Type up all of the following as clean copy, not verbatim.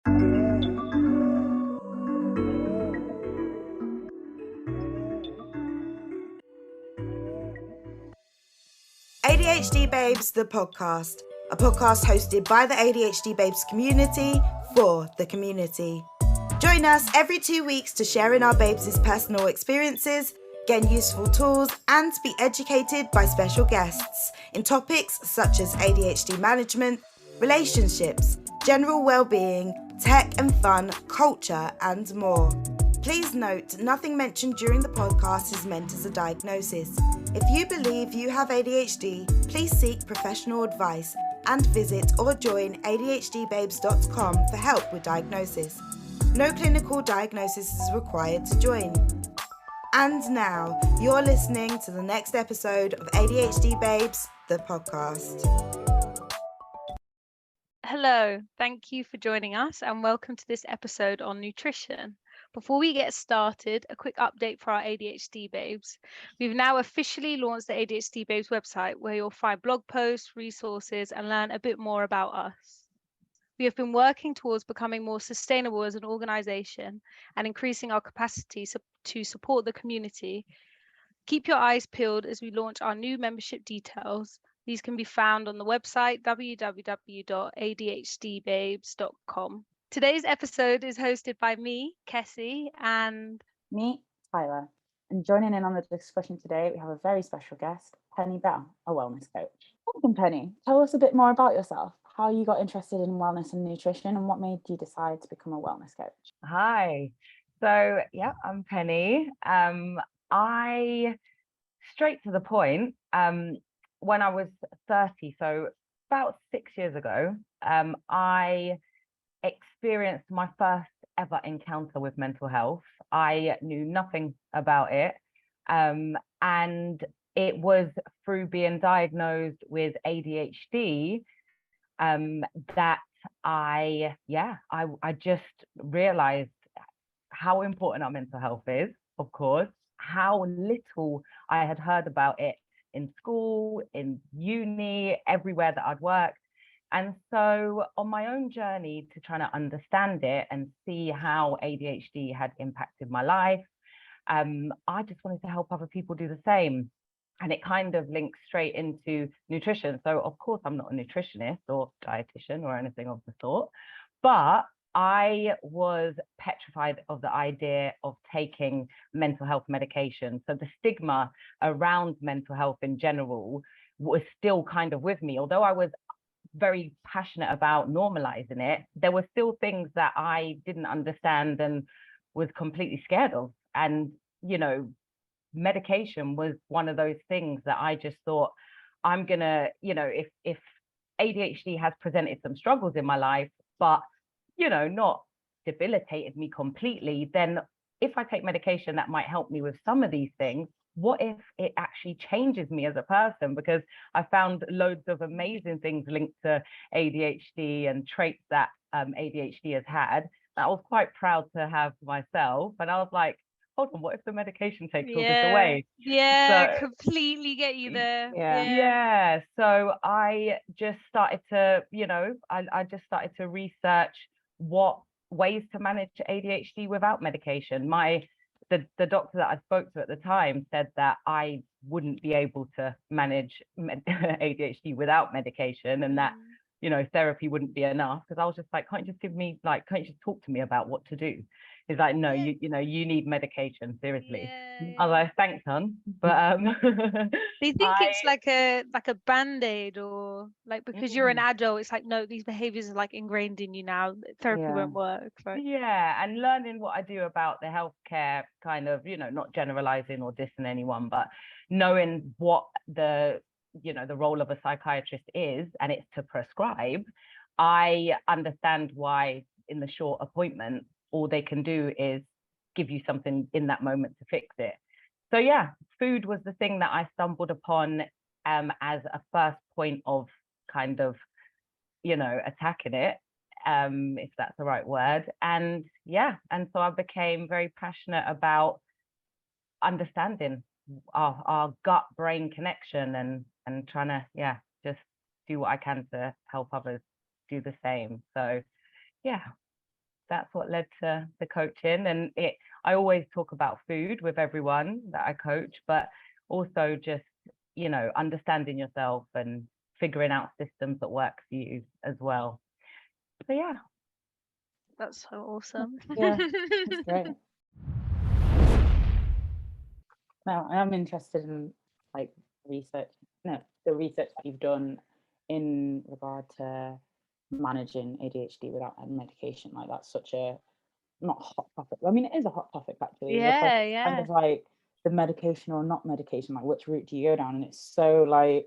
ADHD Babes, the podcast, a podcast hosted by the ADHD Babes community for the community. Join us every 2 weeks to share in our babes' personal experiences, gain useful tools, and be educated by special guests in topics such as ADHD management, relationships, general well-being, tech and fun, culture, and more. Please note, nothing mentioned during the podcast is meant as a diagnosis. If you believe you have ADHD, please seek professional advice and visit or join ADHDbabes.com for help with diagnosis. No clinical diagnosis is required to join. And now, you're listening to the next episode of ADHD Babes, the podcast. Hello, thank you for joining us and welcome to this episode on nutrition. Before we get started, a quick update for our ADHD Babes. We've now officially launched the ADHD Babes website where you'll find blog posts, resources, and learn a bit more about us. We have been working towards becoming more sustainable as an organisation and increasing our capacity to support the community. Keep your eyes peeled as we launch our new membership details. These can be found on the website www.adhdbabes.com. Today's episode is hosted by me, Kesi, and me, Tyler. And joining in on the discussion today, we have a very special guest, Belle, a wellness coach. Welcome, Penny. Tell us a bit more about yourself, how you got interested in wellness and nutrition, and what made you decide to become a wellness coach. Hi. So, yeah, I'm Penny. I, straight to the point, when I was 30, so about 6 years ago, I experienced my first ever encounter with mental health. I knew nothing about it. And it was through being diagnosed with ADHD that I just realized how important our mental health is, of course, how little I had heard about it in school, in uni, everywhere that I'd worked. And so on my own journey to trying to understand it and see how ADHD had impacted my life, I just wanted to help other people do the same. And it kind of links straight into nutrition. So of course, I'm not a nutritionist or dietitian or anything of the sort, but I was petrified of the idea of taking mental health medication. So the stigma around mental health in general was still kind of with me. Although I was very passionate about normalizing it, there were still things that I didn't understand and was completely scared of. And, you know, medication was one of those things that I just thought, I'm gonna, you know, if ADHD has presented some struggles in my life, but, you know, not debilitated me completely, then if I take medication that might help me with some of these things, what if it actually changes me as a person? Because I found loads of amazing things linked to ADHD and traits that ADHD has had that I was quite proud to have myself. And I was like, hold on, what if the medication takes all this away? Yeah, so, completely get you there. Yeah. So I just started to, you know, I just started to research what ways to manage ADHD without medication. The doctor that I spoke to at the time said that I wouldn't be able to manage ADHD without medication, and that, you know, therapy wouldn't be enough. Because I was just like, can't you just talk to me about what to do? He's like, no, you need medication, seriously. I was like, thanks, hon. But they think it's like a band-aid, or like because you're an adult, it's like, no, these behaviors are like ingrained in you now. Therapy won't work. Right? Yeah, and learning what I do about the healthcare, kind of, you know, not generalizing or dissing anyone, but knowing what the role of a psychiatrist is, and it's to prescribe. I understand why in the short appointment, all they can do is give you something in that moment to fix it. So yeah, food was the thing that I stumbled upon as a first point of kind of, you know, attacking it, if that's the right word. And yeah, and so I became very passionate about understanding our gut brain connection and trying to, yeah, just do what I can to help others do the same. So yeah. that's what led to the coaching. And I always talk about food with everyone that I coach, but also just, you know, understanding yourself and figuring out systems that work for you as well. So yeah. That's so awesome. Yeah, that's great. Now, I am interested in like the research that you've done in regard to managing ADHD without any medication. Like that's such a not hot topic. I mean, it is a hot topic actually. Yeah, Kind of like the medication or not medication, like which route do you go down? And it's so like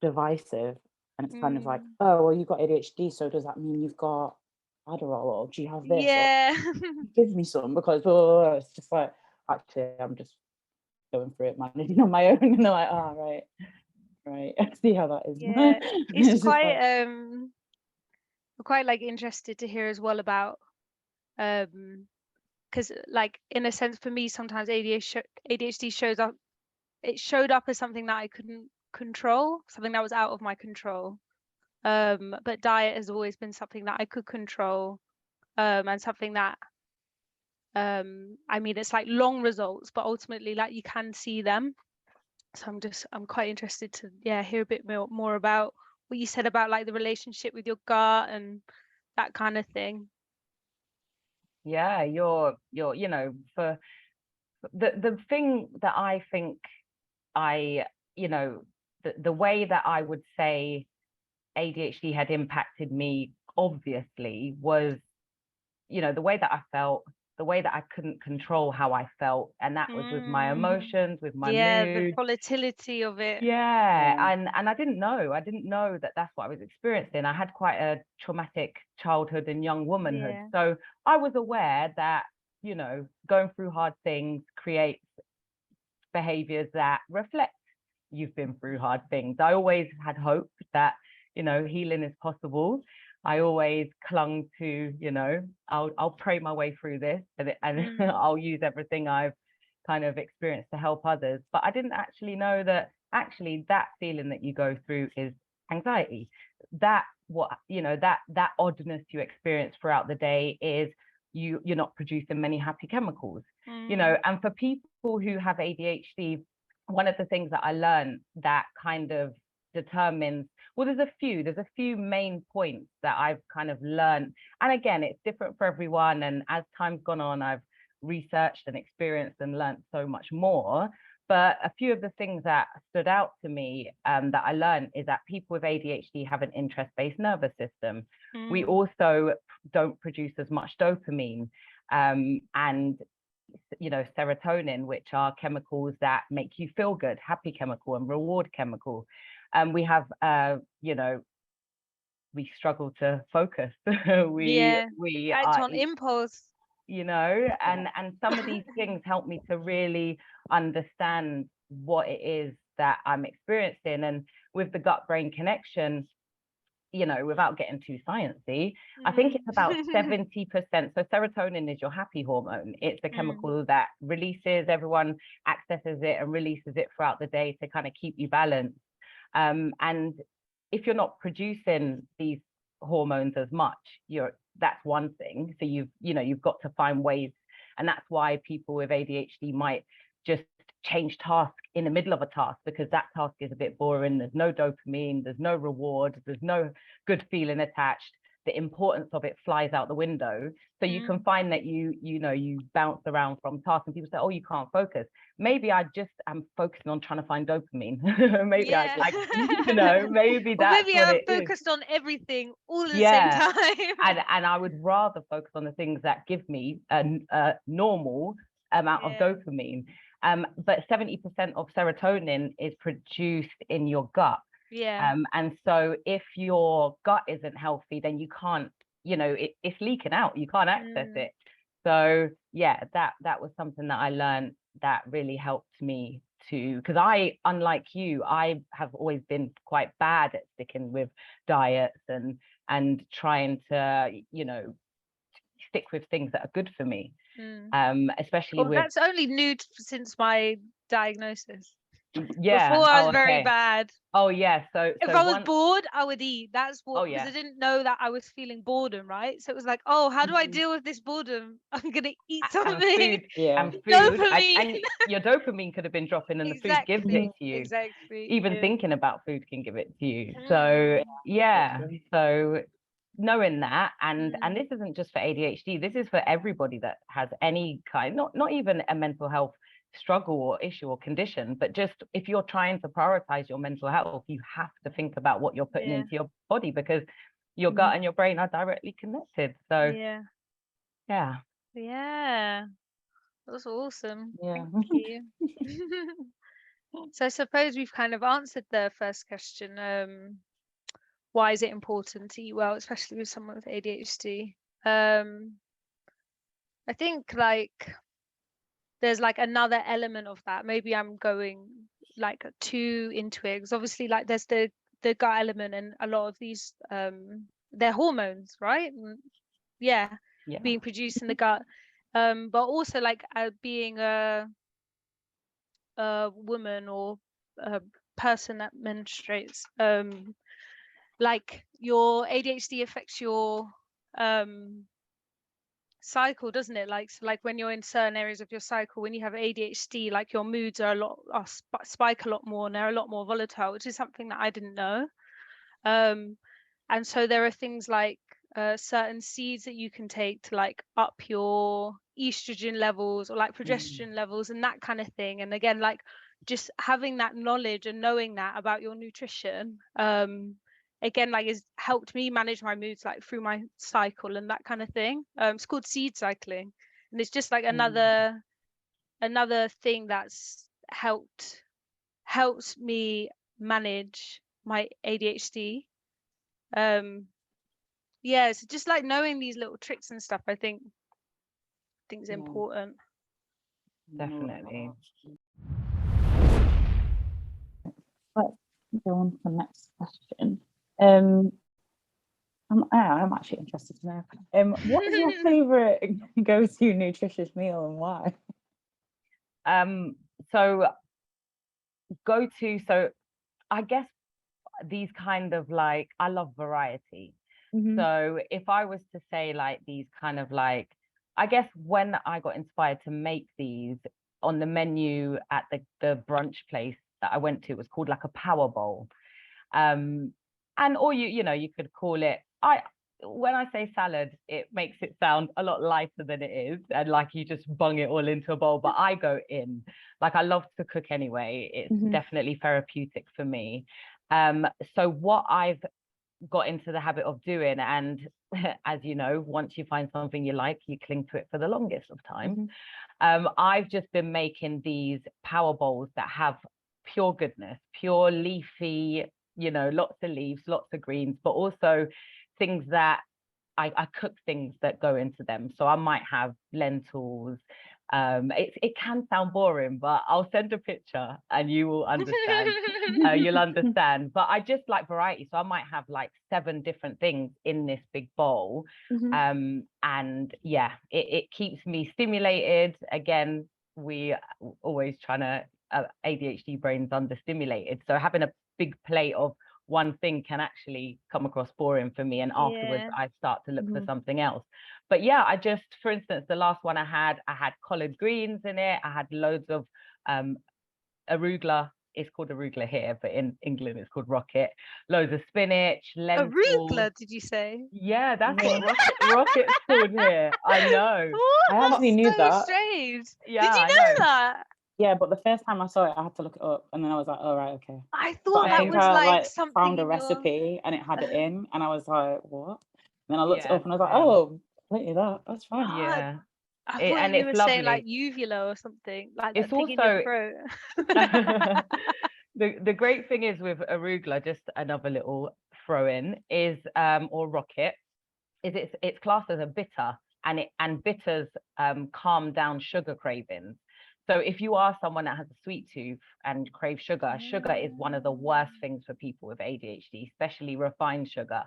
divisive. And it's kind of like, oh, well, you've got ADHD, so does that mean you've got Adderall, or do you have this? Yeah. Or give me some, because it's just like, actually, I'm just going through it, managing on my own. And they're like, oh, right, I see how that is. Yeah, it's quite like, I'm quite like interested to hear as well about because like in a sense for me sometimes ADHD shows up, it showed up as something that I couldn't control, something that was out of my control, but diet has always been something that I could control, and something that I mean it's like long results, but ultimately like you can see them. So I'm quite interested to hear a bit more about what you said about like the relationship with your gut and that kind of thing. Yeah, you're you know, for the thing that I think you know, the way that I would say ADHD had impacted me obviously was, you know, the way that I felt, the way that I couldn't control how I felt, and that was with my emotions, with my the mood. volatility of it. And I didn't know that that's what I was experiencing. I had quite a traumatic childhood and young womanhood, so I was aware that, you know, going through hard things creates behaviors that reflect you've been through hard things. I always had hope that, you know, healing is possible. I always clung to, you know, I'll pray my way through this, and I'll use everything I've kind of experienced to help others. But I didn't actually know that actually that feeling that you go through is anxiety. That what, you know, that oddness you experience throughout the day is you're not producing many happy chemicals, you know. And for people who have ADHD, one of the things that I learned that kind of determines, well, there's a few main points that I've kind of learned, and again, it's different for everyone, and as time's gone on, I've researched and experienced and learned so much more. But a few of the things that stood out to me that I learned is that people with ADHD have an interest-based nervous system. We also don't produce as much dopamine and, you know, serotonin, which are chemicals that make you feel good, happy chemical and reward chemical. We have, you know, we struggle to focus. we act are on impulse, you know, and some of these things help me to really understand what it is that I'm experiencing. And with the gut brain connection, you know, without getting too sciencey, I think it's about 70%. So serotonin is your happy hormone. It's the chemical that releases, everyone accesses it and releases it throughout the day to kind of keep you balanced. And if you're not producing these hormones as much, that's one thing. So you've got to find ways, and that's why people with ADHD might just change task in the middle of a task, because that task is a bit boring. There's no dopamine, there's no reward, there's no good feeling attached. The importance of it flies out the window. So you can find that you bounce around from tasks, and people say, oh, you can't focus. Maybe I just am focusing on trying to find dopamine. maybe I like, you know, maybe that's maybe what I'm it focused is. on everything all at the same time. and I would rather focus on the things that give me a normal amount of dopamine. But 70% of serotonin is produced in your gut. And so if your gut isn't healthy, then you can't, you know, it's leaking out, you can't access it. So yeah, that was something that I learned that really helped me to, because I, unlike you, I have always been quite bad at sticking with diets and trying to, you know, stick with things that are good for me. Especially with, that's only new since my diagnosis. Yeah. Before I was Oh, very okay. bad. Oh, yeah. So If I was once, bored, I would eat. That's oh, what, because yeah. I didn't know that I was feeling boredom, right? So it was like, oh, how do I Mhm. deal with this boredom? I'm gonna eat And something. food, Yeah. and food, Dopamine. and your dopamine could have been dropping, and the food gives it Exactly. to you. Exactly. Even Yeah. thinking about food can give it to you. So Mm, yeah. Literally. So knowing that, and mm, this isn't just for ADHD, this is for everybody that has any kind, not even a mental health struggle or issue or condition, but just if you're trying to prioritize your mental health, you have to think about what you're putting yeah. into your body, because your Mhm. gut and your brain are directly connected. So Yeah. yeah. Yeah. That's awesome. Yeah. Thank you. So I suppose we've kind of answered the first question. Why is it important to eat well, especially with someone with ADHD? I think like there's like another element of that. Maybe I'm going like too into it, because obviously like there's the gut element, and a lot of these they're hormones, right? Yeah, Yeah. being produced in the gut. But also like being a woman or a person that menstruates, like your ADHD affects your cycle, doesn't it? Like, so like when you're in certain areas of your cycle, when you have ADHD, like your moods are spike a lot more, and they're a lot more volatile, which is something that I didn't know. And so there are things like certain seeds that you can take to like up your estrogen levels, or like progesterone levels, and that kind of thing. And again, like just having that knowledge and knowing that about your nutrition, again, like has helped me manage my moods like through my cycle and that kind of thing. It's called seed cycling, and it's just like another thing that's helps me manage my ADHD. Yeah, so just like knowing these little tricks and stuff, I think is Yeah. important. Definitely. Let's go on to the next question. I'm actually interested to know. What is your favorite go-to nutritious meal, and why? So so I guess these kind of like, I love variety. So if I was to say like these kind of like, I guess when I got inspired to make these, on the menu at the brunch place that I went to, it was called like a power bowl. And or you could call it, when I say salad, it makes it sound a lot lighter than it is, and like you just bung it all into a bowl. But I go in, like, I love to cook anyway. It's definitely therapeutic for me. So what I've got into the habit of doing, and as you know, once you find something you like, you cling to it for the longest of time. I've just been making these power bowls that have pure goodness, pure leafy, lots of leaves, lots of greens, but also things that I cook things that go into them. So I might have lentils. It can sound boring, but I'll send a picture and you will understand. You'll understand. But I just like variety. So I might have like 7 different things in this big bowl. And yeah, it keeps me stimulated. Again, we always trying to, ADHD brains understimulated. So having a big plate of one thing can actually come across boring for me, and afterwards I start to look for something else. But yeah, I just, for instance, the last one I had collard greens in it. I had loads of arugula. It's called arugula here, but in England it's called rocket. Loads of spinach, lentils. Arugula, did you say? Yeah, that's what rocket's called here. I know. What? I actually knew so that. strange. Yeah, Did you I know know. that? Yeah, but the first time I saw it, I had to look it up, and then I was like, "Oh right, okay." I But thought I that think was I like found something a in your. recipe, and it had it in, and I was like, "What?" And then I looked it Yeah, up, and I was like, same. "Oh, look at that. That's fine." Ah, Yeah. I thought And you it's were saying like lovely. uvula or something, like It's that thing in your also throat. the great thing is with arugula, just another little throw in, is or rocket, is it's classed as a bitter, and bitters calm down sugar cravings. So if you are someone that has a sweet tooth and crave sugar, sugar is one of the worst things for people with ADHD, especially refined sugar.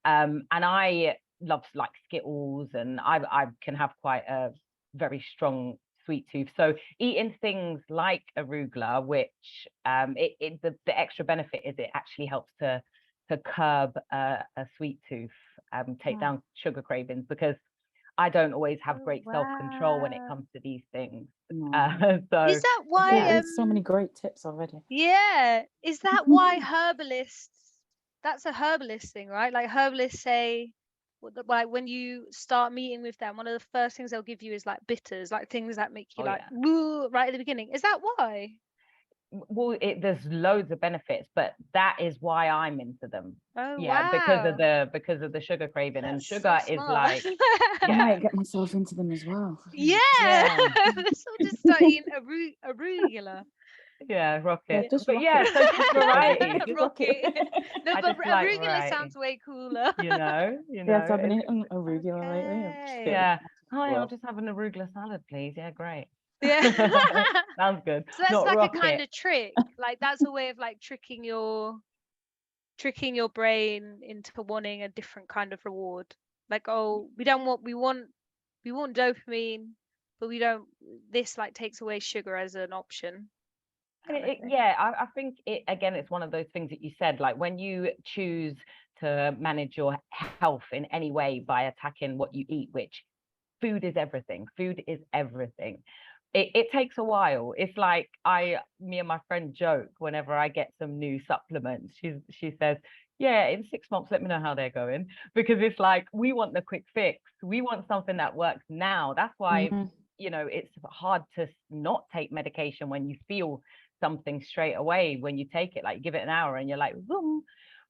And I love like Skittles, and I can have quite a very strong sweet tooth. So eating things like arugula, which the extra benefit is it actually helps to curb a sweet tooth, take down sugar cravings, because I don't always have great self-control when it Wow. comes to these things. No. So Is that Yeah, why there's so many great tips already. yeah, is that why herbalists, that's a herbalist thing, right? Like herbalists say, like when you start meeting with them, one of the first things they'll give you is like bitters, like things that make you Oh, like yeah. woo right at the beginning. Is that why? Well, there's loads of benefits, but that is why I'm into them. Oh Yeah, because of wow. the sugar craving. And That's so sugar is smart. like, I yeah, might get myself into them as well. Yeah. yeah, Let's all just start eating arugula. yeah, Yeah, rocket. just But rock yeah, it. so just variety. Just rock Rocket. it. No, I but just like arugula variety, sounds way cooler. you know, Yes, I've been it's, eating arugula lately. I'm just Okay. feeling yeah. Hi, I'll well. just have an arugula salad, please. Yeah, great. Yeah. Sounds good. So that's Not like a rocket. kind of trick. Like that's a way of like tricking your brain into wanting a different kind of reward. Like, oh, we want dopamine, but we don't, this like takes away sugar as an option. Kind of thing. Yeah, I think it again, it's one of those things that you said, like when you choose to manage your health in any way by attacking what you eat, which food is everything. Food is everything. It takes a while. It's like me and my friend joke whenever I get some new supplements. She says, yeah, in 6 months, let me know how they're going. Because it's like we want the quick fix. We want something that works now. That's why, you know, it's hard to not take medication when you feel something straight away. When you take it, like give it an hour and you're like, boom.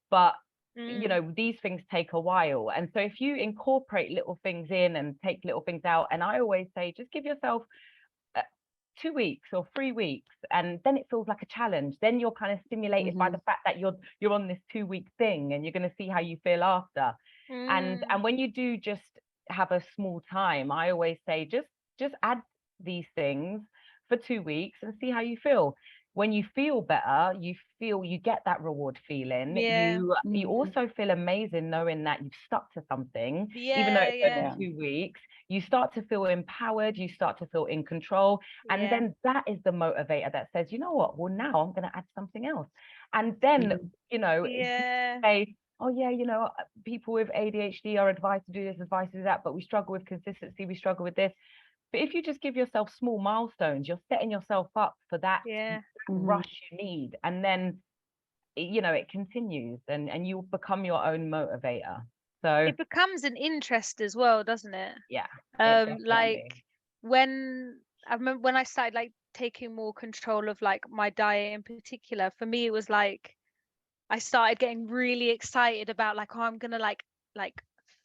But you know, these things take a while. And so if you incorporate little things in and take little things out, and I always say, just give yourself 2 weeks or 3 weeks, and then it feels like a challenge. Then you're kind of stimulated by the fact that you're on this 2 week thing, and you're going to see how you feel after. And when you do just have a small time, I always say just add these things for 2 weeks and see how you feel. When you feel better, you get that reward feeling. Yeah. You also feel amazing knowing that you've stuck to something, even though it's only 2 weeks. You start to feel empowered, you start to feel in control. And then that is the motivator that says, you know what, well, now I'm going to add something else. And then, you know, if you say, oh yeah, you know, people with ADHD are advised to do this, advised to do that, but we struggle with consistency, we struggle with this. But if you just give yourself small milestones, you're setting yourself up for that rush you need. And then, you know, it continues and you become your own motivator. So it becomes an interest as well, doesn't it? Yeah. Like when I remember when I started like taking more control of like my diet in particular, for me it was like I started getting really excited about like, oh, I'm gonna like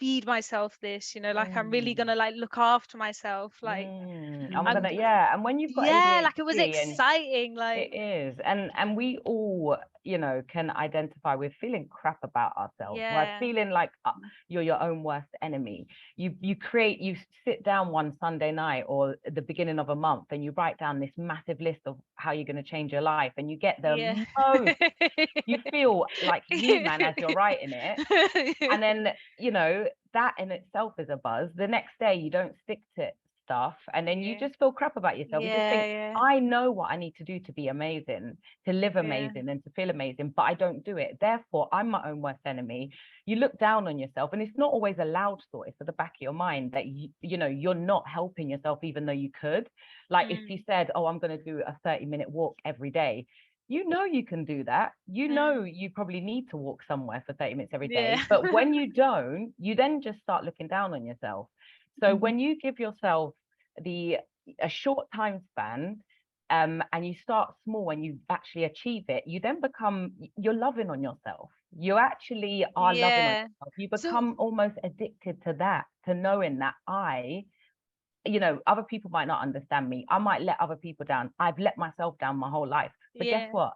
feed myself this, you know, like I'm really gonna like look after myself, like I'm gonna and when you've got ADHD, like it was exciting, like it is, and we all, you know, can identify with feeling crap about ourselves, right? Feeling like you're your own worst enemy. You sit down one Sunday night or at the beginning of a month and you write down this massive list of how you're going to change your life, and you get the most you feel like He-Man as you're writing it. And then, you know, that in itself is a buzz. The next day you don't stick to stuff, and then you just feel crap about yourself. You just think, I know what I need to do to be amazing, to live amazing and to feel amazing, but I don't do it. Therefore, I'm my own worst enemy. You look down on yourself, and it's not always a loud thought. It's at the back of your mind that you know, you're not helping yourself, even though you could. Like if you said, oh, I'm going to do a 30-minute walk every day, you know you can do that. You know you probably need to walk somewhere for 30 minutes every day. But when you don't, you then just start looking down on yourself. So when you give yourself a short time span, and you start small and you actually achieve it, you then you're loving on yourself. You actually are loving on yourself. You become almost addicted to that, to knowing that you know, other people might not understand me. I might let other people down. I've let myself down my whole life. But guess what?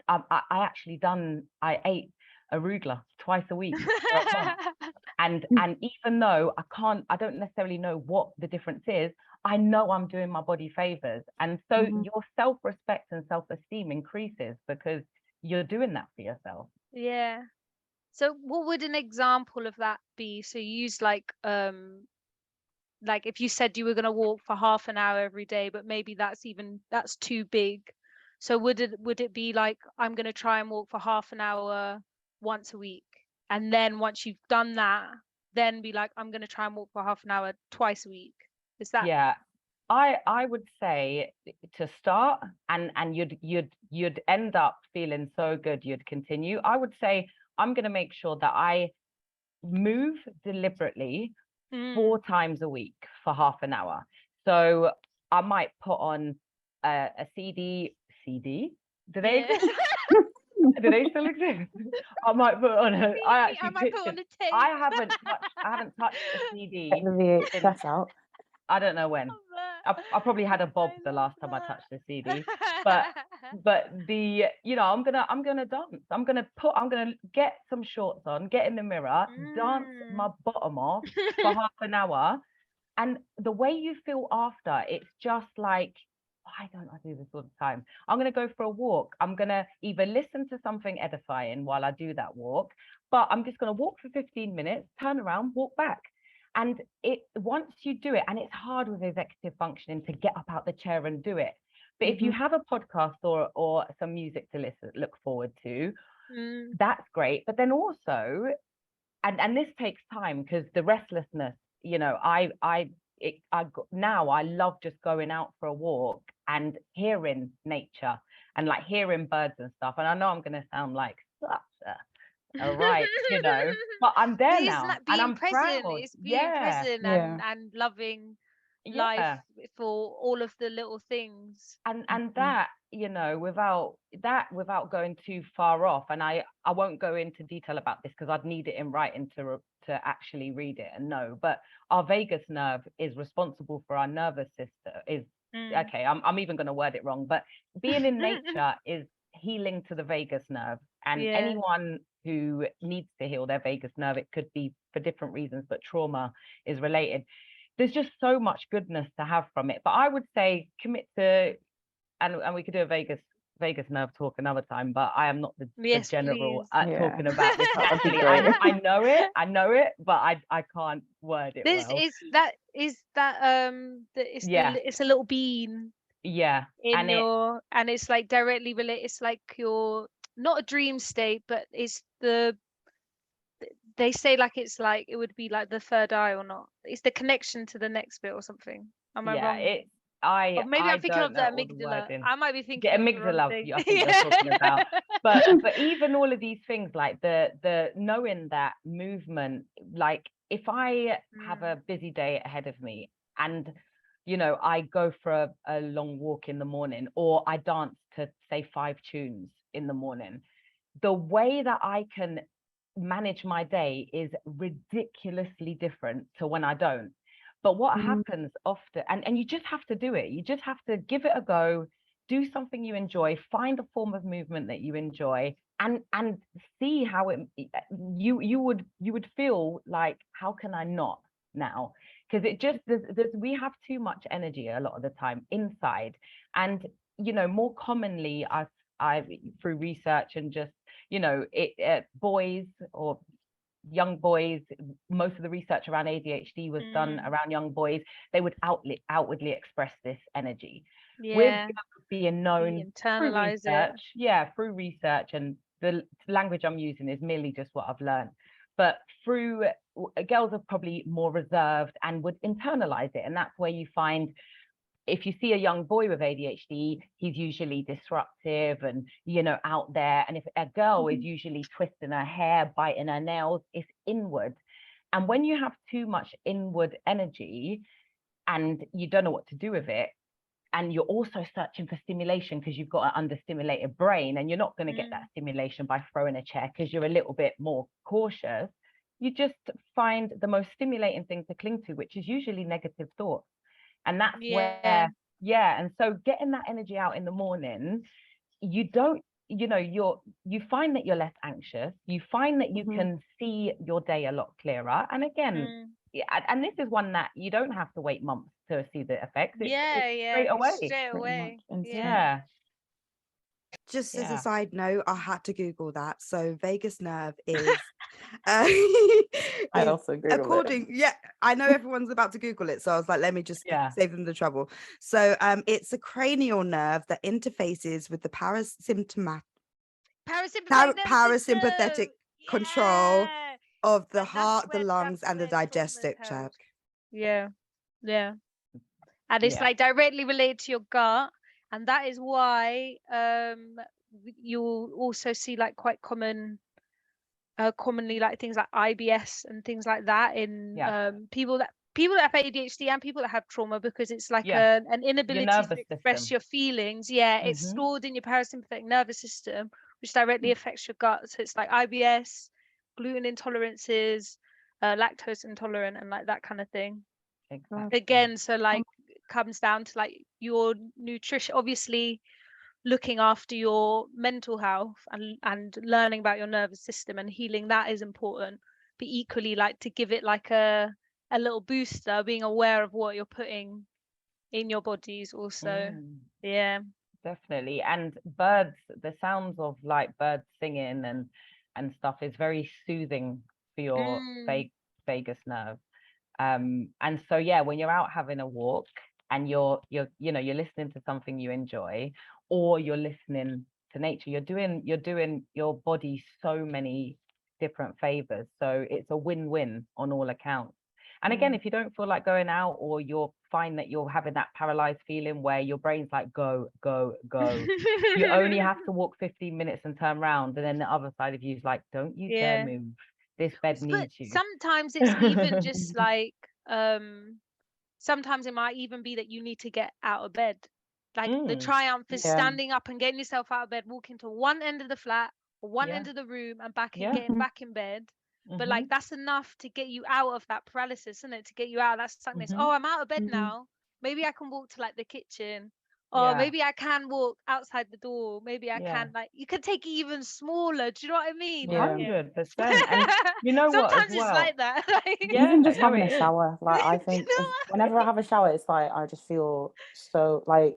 I ate arugula twice a week for a month. And even though I don't necessarily know what the difference is, I know I'm doing my body favors. And so your self-respect and self-esteem increases because you're doing that for yourself. Yeah. So what would an example of that be? So you use like like if you said you were going to walk for half an hour every day, but maybe that's too big. So would it be like, I'm going to try and walk for half an hour once a week, and then once you've done that, then be like, I'm going to try and walk for half an hour twice a week? Is that? Yeah, I would say to start, and you'd end up feeling so good you'd continue. I would say I'm going to make sure that I move deliberately 4 times a week for half an hour. So I might put on a CD. Do they exist? Do they still exist? I might put on a. I might put on a tape. I haven't touched a CD. Get the VHS out. I don't know when. I probably had a bob the last time I touched the CD, but the I'm gonna dance. I'm gonna get some shorts on, get in the mirror, dance my bottom off for half an hour, and the way you feel after, it's just like, why don't I do this all the time? I'm gonna go for a walk. I'm gonna either listen to something edifying while I do that walk, but I'm just gonna walk for 15 minutes, turn around, walk back. And once you do it, and it's hard with executive functioning to get up out the chair and do it. But if you have a podcast or some music to look forward to, that's great. But then also, and this takes time, because the restlessness, now I love just going out for a walk and hearing nature and like hearing birds and stuff. And I know I'm going to sound like such a right, but I'm there now, and I'm present. proud. It's being present and loving life for all of the little things. And that, without going too far off, and I won't go into detail about this because I'd need it in writing to actually read it and know, but our vagus nerve is responsible for our nervous system. Okay, I'm even going to word it wrong, but being in nature is healing to the vagus nerve, and anyone who needs to heal their vagus nerve, it could be for different reasons, but trauma is related. There's just so much goodness to have from it. But I would say commit to, and we could do a vagus nerve talk another time, but I am not the general talking about this. I know it, but I can't word it well. It's a little bean. Yeah. And it's like directly related. It's like your, not a dream state, but it's they say like it's like it would be like the third eye, or not. It's the connection to the next bit or something. Am I wrong? Or maybe I'm thinking of the amygdala. I might be thinking amygdala. I think you're talking about. But even all of these things, like the knowing that movement, like if I have a busy day ahead of me, and I go for a long walk in the morning, or I dance to say 5 tunes in the morning, the way that I can manage my day is ridiculously different to when I don't. But what happens often, and you just have to do it, you just have to give it a go, do something you enjoy, find a form of movement that you enjoy, and see how you would feel like, how can I not now? Because it just we have too much energy a lot of the time inside, and more commonly I through research and just boys or young boys, most of the research around ADHD was done around young boys. They would outwardly express this energy. With being known through research, through research, and the language I'm using is merely just what I've learned. But through girls are probably more reserved and would internalize it, and that's where you find, if you see a young boy with ADHD, he's usually disruptive and, out there. And if a girl is usually twisting her hair, biting her nails, it's inward. And when you have too much inward energy and you don't know what to do with it, and you're also searching for stimulation because you've got an understimulated brain, and you're not going to get that stimulation by throwing a chair because you're a little bit more cautious, you just find the most stimulating thing to cling to, which is usually negative thoughts. And that's where, and so getting that energy out in the morning, you find that you're less anxious, you find that you can see your day a lot clearer. And again, and this is one that you don't have to wait months to see the effects. It's straight away. Yeah. Just as a side note, I had to Google that. So vagus nerve is I is also Googled it. yeah, I know everyone's about to Google it, so I was like, let me just save them the trouble. So it's a cranial nerve that interfaces with the parasympathetic control of the heart, the lungs, and the digestive tract. Yeah. And it's like directly related to your gut, and that is why you'll also see like quite commonly like things like IBS and things like that in people that have ADHD and people that have trauma, because it's like an inability to express your feelings. It's stored in your parasympathetic nervous system, which directly affects your gut. So it's like IBS, gluten intolerances, lactose intolerant, and like that kind of thing. Exactly. Again, so like comes down to like your nutrition, obviously looking after your mental health and learning about your nervous system and healing that is important, but equally like to give it like a little booster, being aware of what you're putting in your bodies also. Definitely. And birds, the sounds of like birds singing and stuff is very soothing for your vagus nerve. And so when you're out having a walk and you're listening to something you enjoy, or you're listening to nature, you're doing your body so many different favors. So it's a win-win on all accounts. And again, if you don't feel like going out, or you're find that you're having that paralyzed feeling where your brain's like go you only have to walk 15 minutes and turn around, and then the other side of you is like, don't you dare move, this bed needs you. Sometimes it's even just like sometimes it might even be that you need to get out of bed. Like the triumph is standing up and getting yourself out of bed, walking to one end of the flat or one end of the room and back and getting back in bed. But like that's enough to get you out of that paralysis, isn't it? To get you out of that stuckness. Oh, I'm out of bed now. Maybe I can walk to like the kitchen. Or maybe I can walk outside the door. Maybe I can, like, you can take it even smaller. Do you know what I mean? 100%. And you know what? Sometimes it's like that. Even just having a shower. Like I think whenever I have a shower, it's like I just feel so like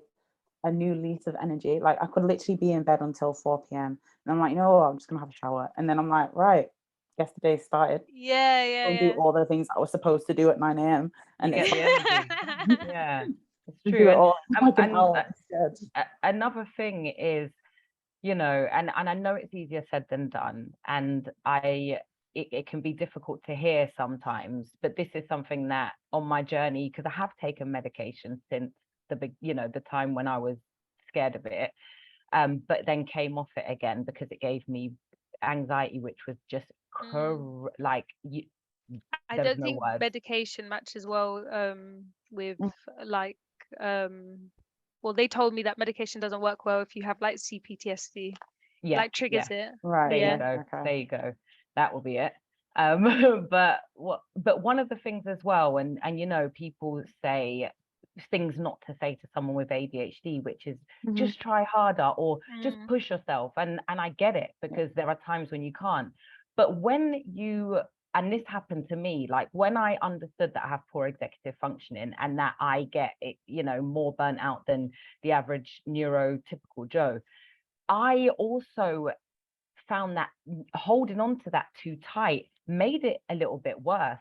a new lease of energy. Like I could literally be in bed until 4 p.m. and I'm like, you know what, I'm just gonna have a shower. And then I'm like, right, guess the day started. I'll do all the things I was supposed to do at 9 a.m. and it's the energy. It's true. Do it all. Another thing is, and I know it's easier said than done, and it can be difficult to hear sometimes, but this is something that on my journey, because I have taken medication since the time when I was scared of it, but then came off it again because it gave me anxiety, which was just I don't think medication matches well with like well, they told me that medication doesn't work well if you have like CPTSD. Like triggers it. Right. There you go. That will be it. But one of the things as well, and people say things not to say to someone with ADHD, which is just try harder or just push yourself. And I get it, because there are times when you can't. But when you, and this happened to me, like when I understood that I have poor executive functioning and that I get it, more burnt out than the average neurotypical Joe, I also found that holding on to that too tight made it a little bit worse.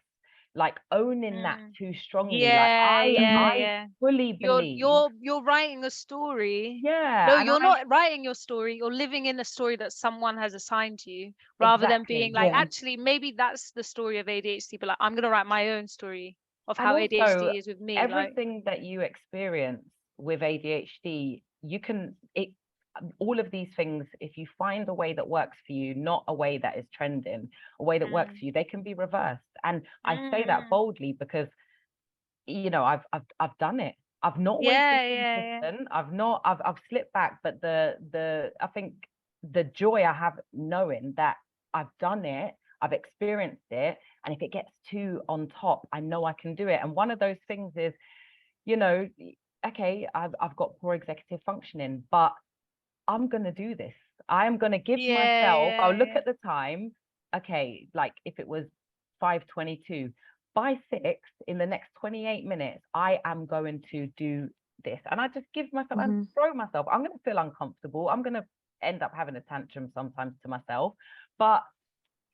Like owning that too strongly. I fully believe you're writing a story. Yeah. No, you're not writing your story. You're living in a story that someone has assigned you, rather than being like, actually, maybe that's the story of ADHD, but like, I'm gonna write my own story of how ADHD is with me. Everything that you experience with ADHD, all of these things, if you find a way that works for you, not a way that is trending, a way that works for you, they can be reversed. And I say that boldly because I've done it. I've not always been consistent. I've slipped back, but I think the joy I have knowing that I've done it, I've experienced it, and if it gets too on top, I know I can do it. And one of those things is, okay, I've got poor executive functioning, but I'm going to do this. I am going to give myself, I'll look at the time. Okay, like if it was 5:22, by 6 in the next 28 minutes, I am going to do this. And I just give myself and throw myself. I'm going to feel uncomfortable. I'm going to end up having a tantrum sometimes to myself, but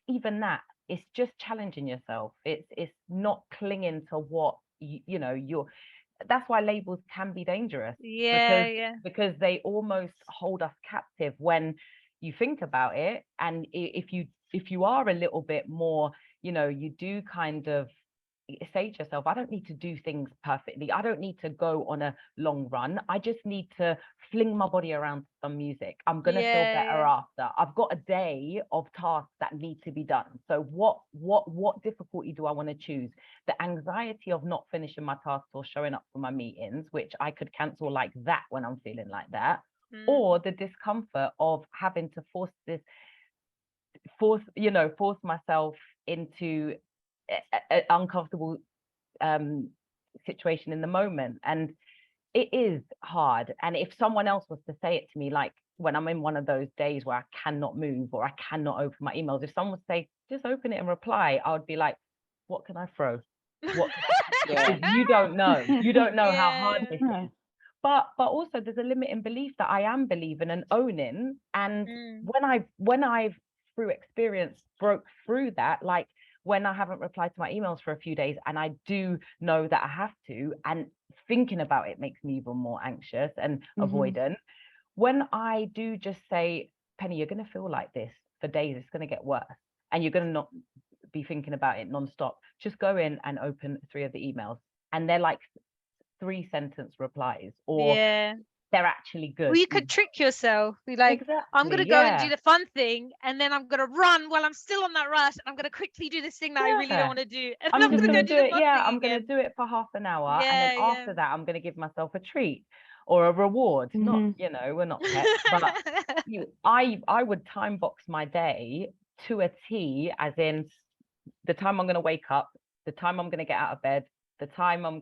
even that, it's just challenging yourself. It's not clinging to what you know you're. That's why labels can be dangerous, because they almost hold us captive when you think about it. And if you are a little bit more, you do kind of say to yourself, I don't need to do things perfectly. I don't need to go on a long run. I just need to fling my body around some music. I'm going to feel better after. I've got a day of tasks that need to be done. So what difficulty do I want to choose? The anxiety of not finishing my tasks or showing up for my meetings, which I could cancel like that when I'm feeling like that, or the discomfort of having to force myself into an uncomfortable situation in the moment. And it is hard. And if someone else was to say it to me, like when I'm in one of those days where I cannot move or I cannot open my emails, if someone would say, just open it and reply, I would be like, what can I throw? What can I... You don't know how hard this is. But also there's a limiting belief that I am believing and owning. And when I've through experience broke through that, like when I haven't replied to my emails for a few days and I do know that I have to, and thinking about it makes me even more anxious and avoidant. When I do just say, Penny, you're going to feel like this for days, it's going to get worse, and you're going to not be thinking about it nonstop. Just go in and open 3 of the emails, and they're like 3-sentence replies, or they're actually good. Well, you could trick yourself. Be like, I'm going to go and do the fun thing, and then I'm going to run while I'm still on that rush, and I'm going to quickly do this thing that I really don't want to do. And I'm just going to do it. I'm going to do it for half an hour. And then after that, I'm going to give myself a treat or a reward. Not, we're not pets, but I would time box my day to a T, as in the time I'm going to wake up, the time I'm going to get out of bed, the time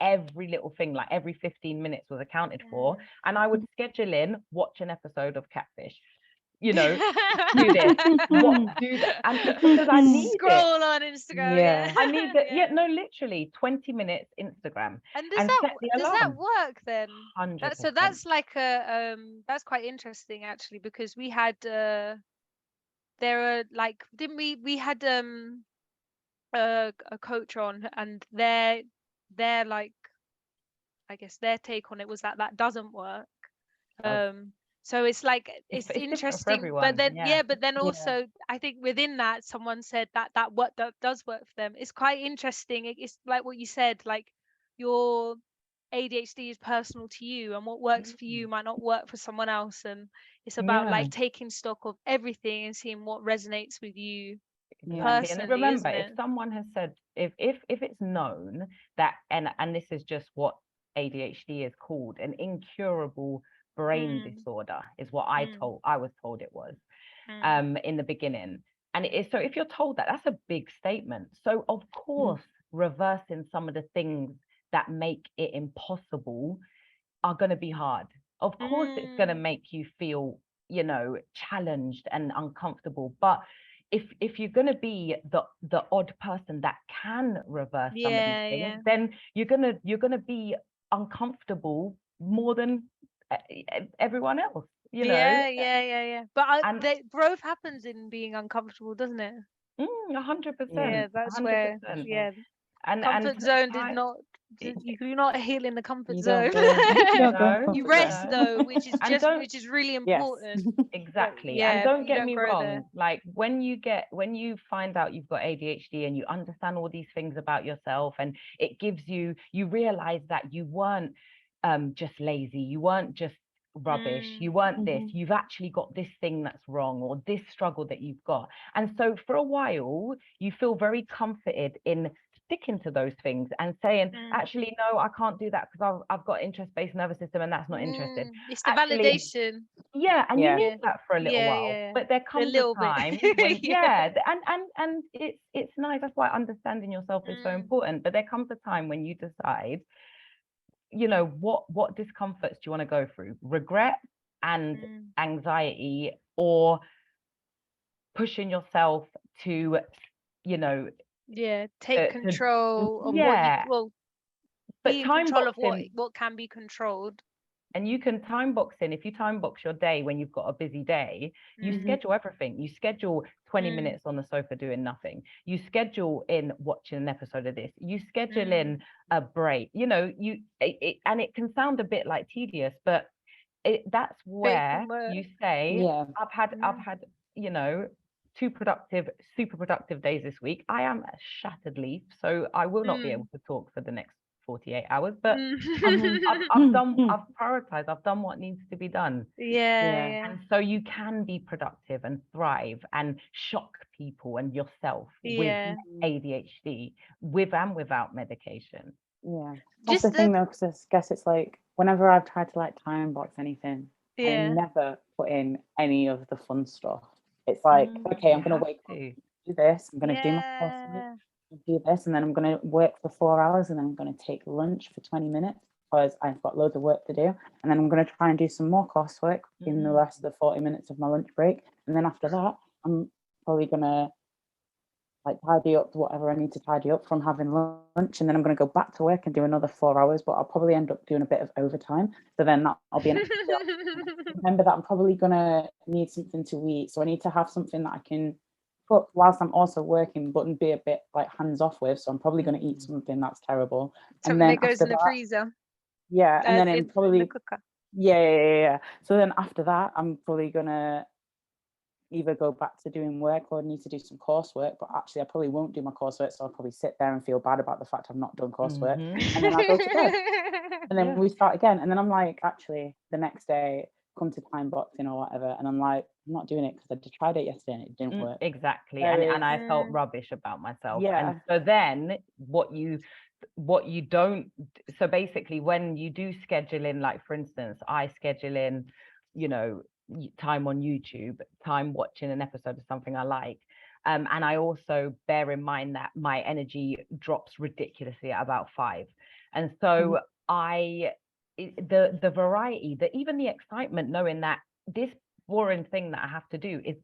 every little thing, like every 15 minutes was accounted for. And I would schedule in, watch an episode of Catfish, do this, do that. And it's because I need scroll on Instagram. I need that. Literally 20 minutes Instagram. And does that work then? 100%. So that's like that's quite interesting actually, because we had we had a coach on, and their like, I guess their take on it was that doesn't work. So it's like it's interesting, but then also I think within that someone said that does work for them. It's quite interesting. It's like what you said, like your ADHD is personal to you, and what works for you might not work for someone else, and it's about like taking stock of everything and seeing what resonates with you. And remember, if someone has said, if it's known that, and this is just what ADHD is called, an incurable brain disorder is what I was told it was in the beginning. And it is, so if you're told that, that's a big statement. So of course reversing some of the things that make it impossible are going to be hard. Of course it's going to make you feel, challenged and uncomfortable. But if you're going to be the odd person that can reverse some of these things, then you're going to be uncomfortable more than everyone else, But the growth happens in being uncomfortable, doesn't it? 100%. Yeah, that's 100%. Where and comfort zone did not. You're not healing the comfort zone. You rest though, which is really important. Exactly. And don't get me wrong, like when you find out you've got ADHD and you understand all these things about yourself, and it gives you realize that you weren't just lazy, you weren't just rubbish, you weren't this, you've actually got this thing that's wrong, or this struggle that you've got. And so for a while you feel very comforted in sticking to those things and saying, actually no, I can't do that because I've got interest-based nervous system and that's not interested. It's the validation. And you need that for a little while, but there comes a time when and it's nice. That's why understanding yourself is so important. But there comes a time when you decide, what discomforts do you want to go through? Regret and anxiety, or pushing yourself to, take control of what you, but be in control of what can be controlled. And you can time box in, if you time box your day when you've got a busy day, you schedule everything. You schedule 20 minutes on the sofa doing nothing. You schedule in watching an episode of this. You schedule in a break. You know, and it can sound a bit like tedious, but that's where you say, I've had, you know, super productive days this week. I am a shattered leaf, so I will not be able to talk for the next 48 hours, but I've prioritized, I've done what needs to be done. And so you can be productive and thrive and shock people and yourself with ADHD, with and without medication. That's the thing though, because I guess it's like whenever I've tried to like time box anything, I never put in any of the fun stuff. It's like, okay, I'm gonna wake up, do this, I'm gonna do my coursework, do this, and then I'm going to work for 4 hours, and then I'm going to take lunch for 20 minutes because I've got loads of work to do, and then I'm going to try and do some more coursework in the rest of the 40 minutes of my lunch break, and then after that I'm probably going to like tidy up whatever I need to tidy up from having lunch, and then I'm going to go back to work and do another 4 hours, but I'll probably end up doing a bit of overtime, so then I'll be an remember that I'm probably going to need something to eat, so I need to have something that I can put whilst I'm also working, but be a bit like hands off with. So I'm probably going to eat something that's terrible, something and then that goes in the freezer. And then in probably the cooker. So then after that, I'm probably gonna either go back to doing work or need to do some coursework. But actually, I probably won't do my coursework, so I'll probably sit there and feel bad about the fact I've not done coursework, and then I'll go to bed, and then we start again, and then I'm like, actually, the next day, come to time boxing or whatever, and I'm like, I'm not doing it because I tried it yesterday and it didn't work. Exactly. And I felt rubbish about myself. And so then what you don't, so basically when you do schedule in, like for instance, I schedule in, you know, time on YouTube, time watching an episode of something I like. And I also bear in mind that my energy drops ridiculously at about 5. And so the variety, even the excitement, knowing that this boring thing that I have to do is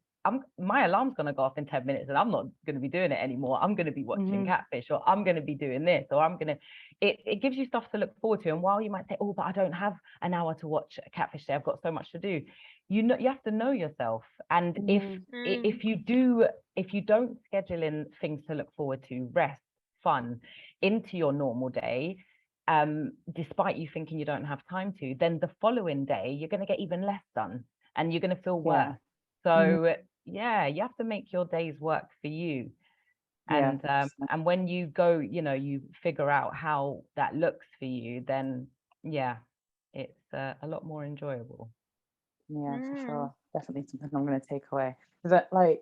my alarm's going to go off in 10 minutes and I'm not going to be doing it anymore. I'm going to be watching Catfish, or I'm going to be doing this, or I'm going to, it gives you stuff to look forward to. And while you might say, oh, but I don't have an hour to watch Catfish today, I've got so much to do. You know, you have to know yourself. And if you don't schedule in things to look forward to, rest, fun into your normal day, despite you thinking you don't have time to, then the following day you're going to get even less done and you're going to feel worse. So you have to make your days work for you. And when you go, you know, you figure out how that looks for you, then it's a lot more enjoyable. For sure, definitely something I'm going to take away. That, like,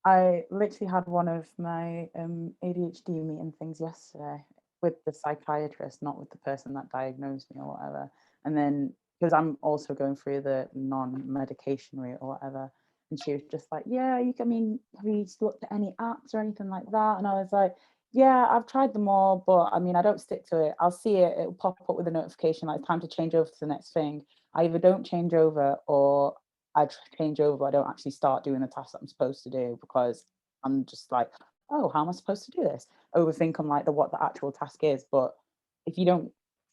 I literally had one of my ADHD meeting things yesterday with the psychiatrist, not with the person that diagnosed me or whatever. And then because I'm also going through the non-medication route or whatever, and she was just like, have you looked at any apps or anything like that? And I was like, I've tried them all, but I mean, I don't stick to it. I'll see it, it'll pop up with a notification like time to change over to the next thing. I either don't change over, or I change over, but I don't actually start doing the task that I'm supposed to do, because I'm just like, oh, how am I supposed to do this? Overthink on like what the actual task is. But if you don't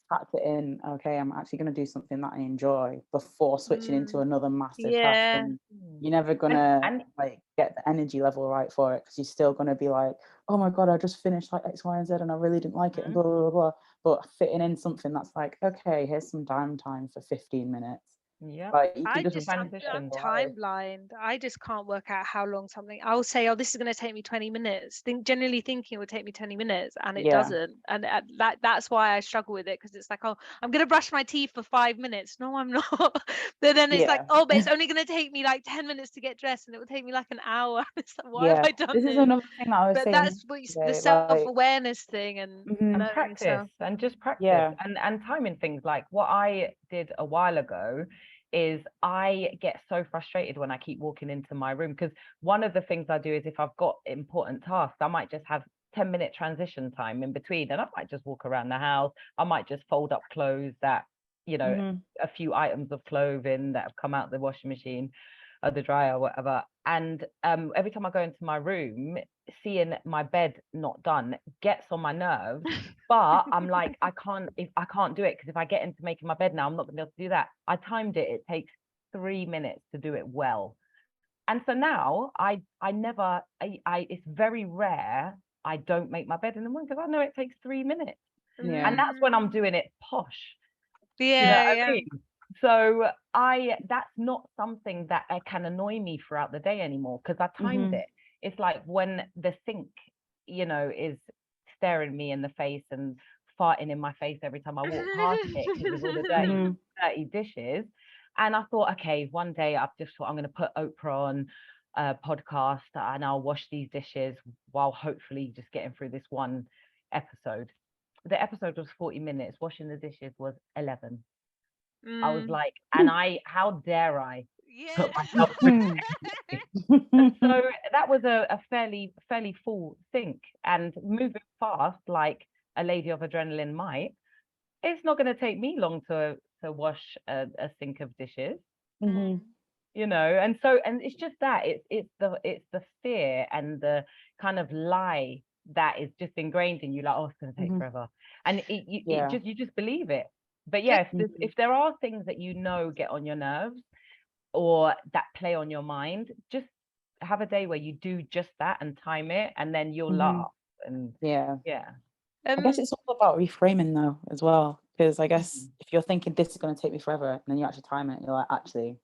factor in, okay, I'm actually going to do something that I enjoy before switching into another massive task, and you're never gonna like get the energy level right for it, because you're still going to be like, oh my god, I just finished like X, Y, and Z and I really didn't like it, and blah blah blah. But fitting in something that's like, okay, here's some downtime for 15 minutes. Like, I'm time blind. I just can't work out how long something. I'll say, oh, this is going to take me 20 minutes. Generally thinking it will take me 20 minutes, and it doesn't. And that's why I struggle with it, because it's like, oh, I'm going to brush my teeth for 5 minutes. No, I'm not. But then it's like, oh, but it's only going to take me like 10 minutes to get dressed, and it will take me like an hour. It's like, why have I done this? This is another thing that I was saying. But that's the self-awareness thing, and practice, and just practice, and timing things. Like what I did a while ago is I get so frustrated when I keep walking into my room, because one of the things I do is, if I've got important tasks, I might just have 10-minute transition time in between, and I might just walk around the house. I might just fold up clothes that, you know, a few items of clothing that have come out the washing machine, the dryer or whatever. And every time I go into my room, seeing my bed not done gets on my nerves. But I'm like, I can't do it, because if I get into making my bed now, I'm not gonna be able to do that. I timed it. It takes 3 minutes to do it well. And so now I it's very rare I don't make my bed in the morning, because I know it takes 3 minutes. Yeah. And that's when I'm doing it posh. Yeah, You know what yeah. I mean? So that's not something that can annoy me throughout the day anymore, because I timed it. It's like when the sink, you know, is staring me in the face and farting in my face every time I walk past it, because of all the dirty dishes. And I thought, okay, one day I've just thought I'm going to put Oprah on a podcast and I'll wash these dishes while hopefully just getting through this one episode. The episode was 40 minutes. Washing the dishes was 11. I was like, and how dare I put myself through and so that was a fairly full sink. And moving fast like a lady of adrenaline might, it's not going to take me long to wash a sink of dishes. You know, and it's just that it's the fear and the kind of lie that is just ingrained in you, like, oh, it's going to take forever, and you just believe it. But yeah, if there are things that, you know, get on your nerves or that play on your mind, just have a day where you do just that and time it, and then you'll laugh. And yeah. I guess it's all about reframing though as well, because I guess if you're thinking this is going to take me forever, and then you actually time it, you're like, actually,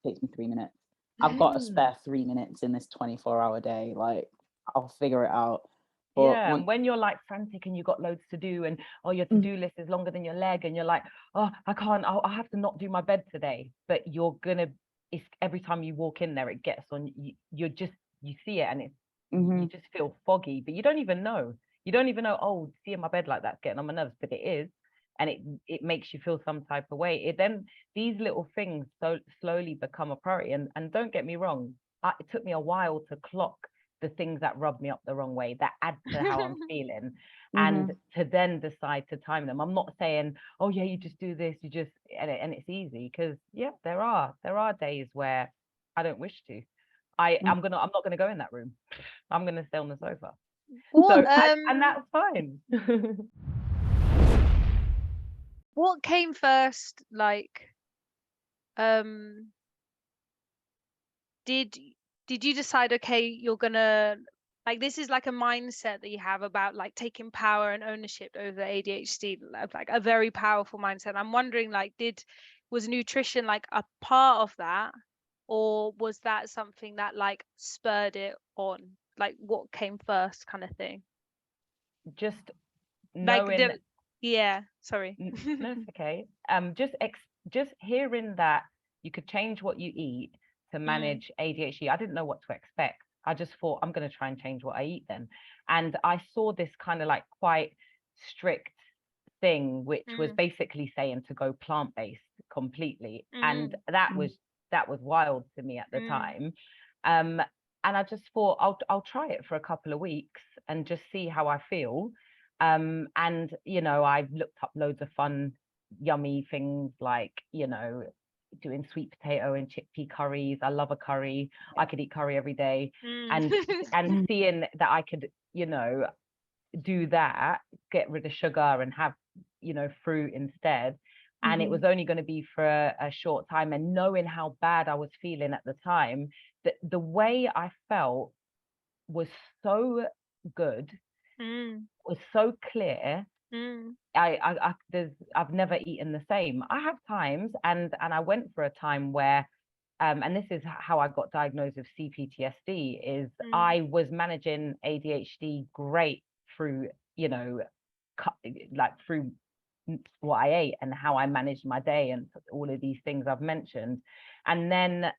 it takes me 3 minutes. I've got a spare 3 minutes in this 24-hour day. Like, I'll figure it out. But and when you're like frantic and you've got loads to do, and your to-do list is longer than your leg, and you're like, oh, I can't, I have to not do my bed today. But it's every time you walk in there, it gets on you. You see it, and it's you just feel foggy, but you don't even know. Oh, seeing my bed like that's getting on my nerves, but it is. And it makes you feel some type of way. Then these little things so slowly become a priority. And don't get me wrong, it took me a while to clock the things that rub me up the wrong way, that add to how I'm feeling, and to then decide to time them. I'm not saying, oh yeah, you just do this, and it's easy, because there are days where I don't wish to. I'm not gonna go in that room. I'm gonna stay on the sofa. And that's fine. What came first? Like, did you decide, okay, you're gonna, like, this is like a mindset that you have about like taking power and ownership over ADHD, like a very powerful mindset. I'm wondering, like, was nutrition like a part of that, or was that something that like spurred it on? Like, what came first, kind of thing? Just Like, knowing. Sorry. No, it's okay. Just hearing that you could change what you eat to manage ADHD. I didn't know what to expect. I just thought, I'm going to try and change what I eat then. And I saw this kind of like quite strict thing, which was basically saying to go plant-based completely. And that was wild to me at the time. And I just thought, I'll try it for a couple of weeks and just see how I feel. And you know, I looked up loads of fun, yummy things, like, you know, doing sweet potato and chickpea curries. I love a curry. I could eat curry every day. And seeing that I could, you know, do that, get rid of sugar and have, you know, fruit instead. And it was only going to be for a short time. And knowing how bad I was feeling at the time, that the way I felt was so good, was so clear. I've never eaten the same. I have times, and I went for a time where and this is how I got diagnosed with CPTSD, is I was managing ADHD great through, you know, like through what I ate and how I managed my day and all of these things I've mentioned. And then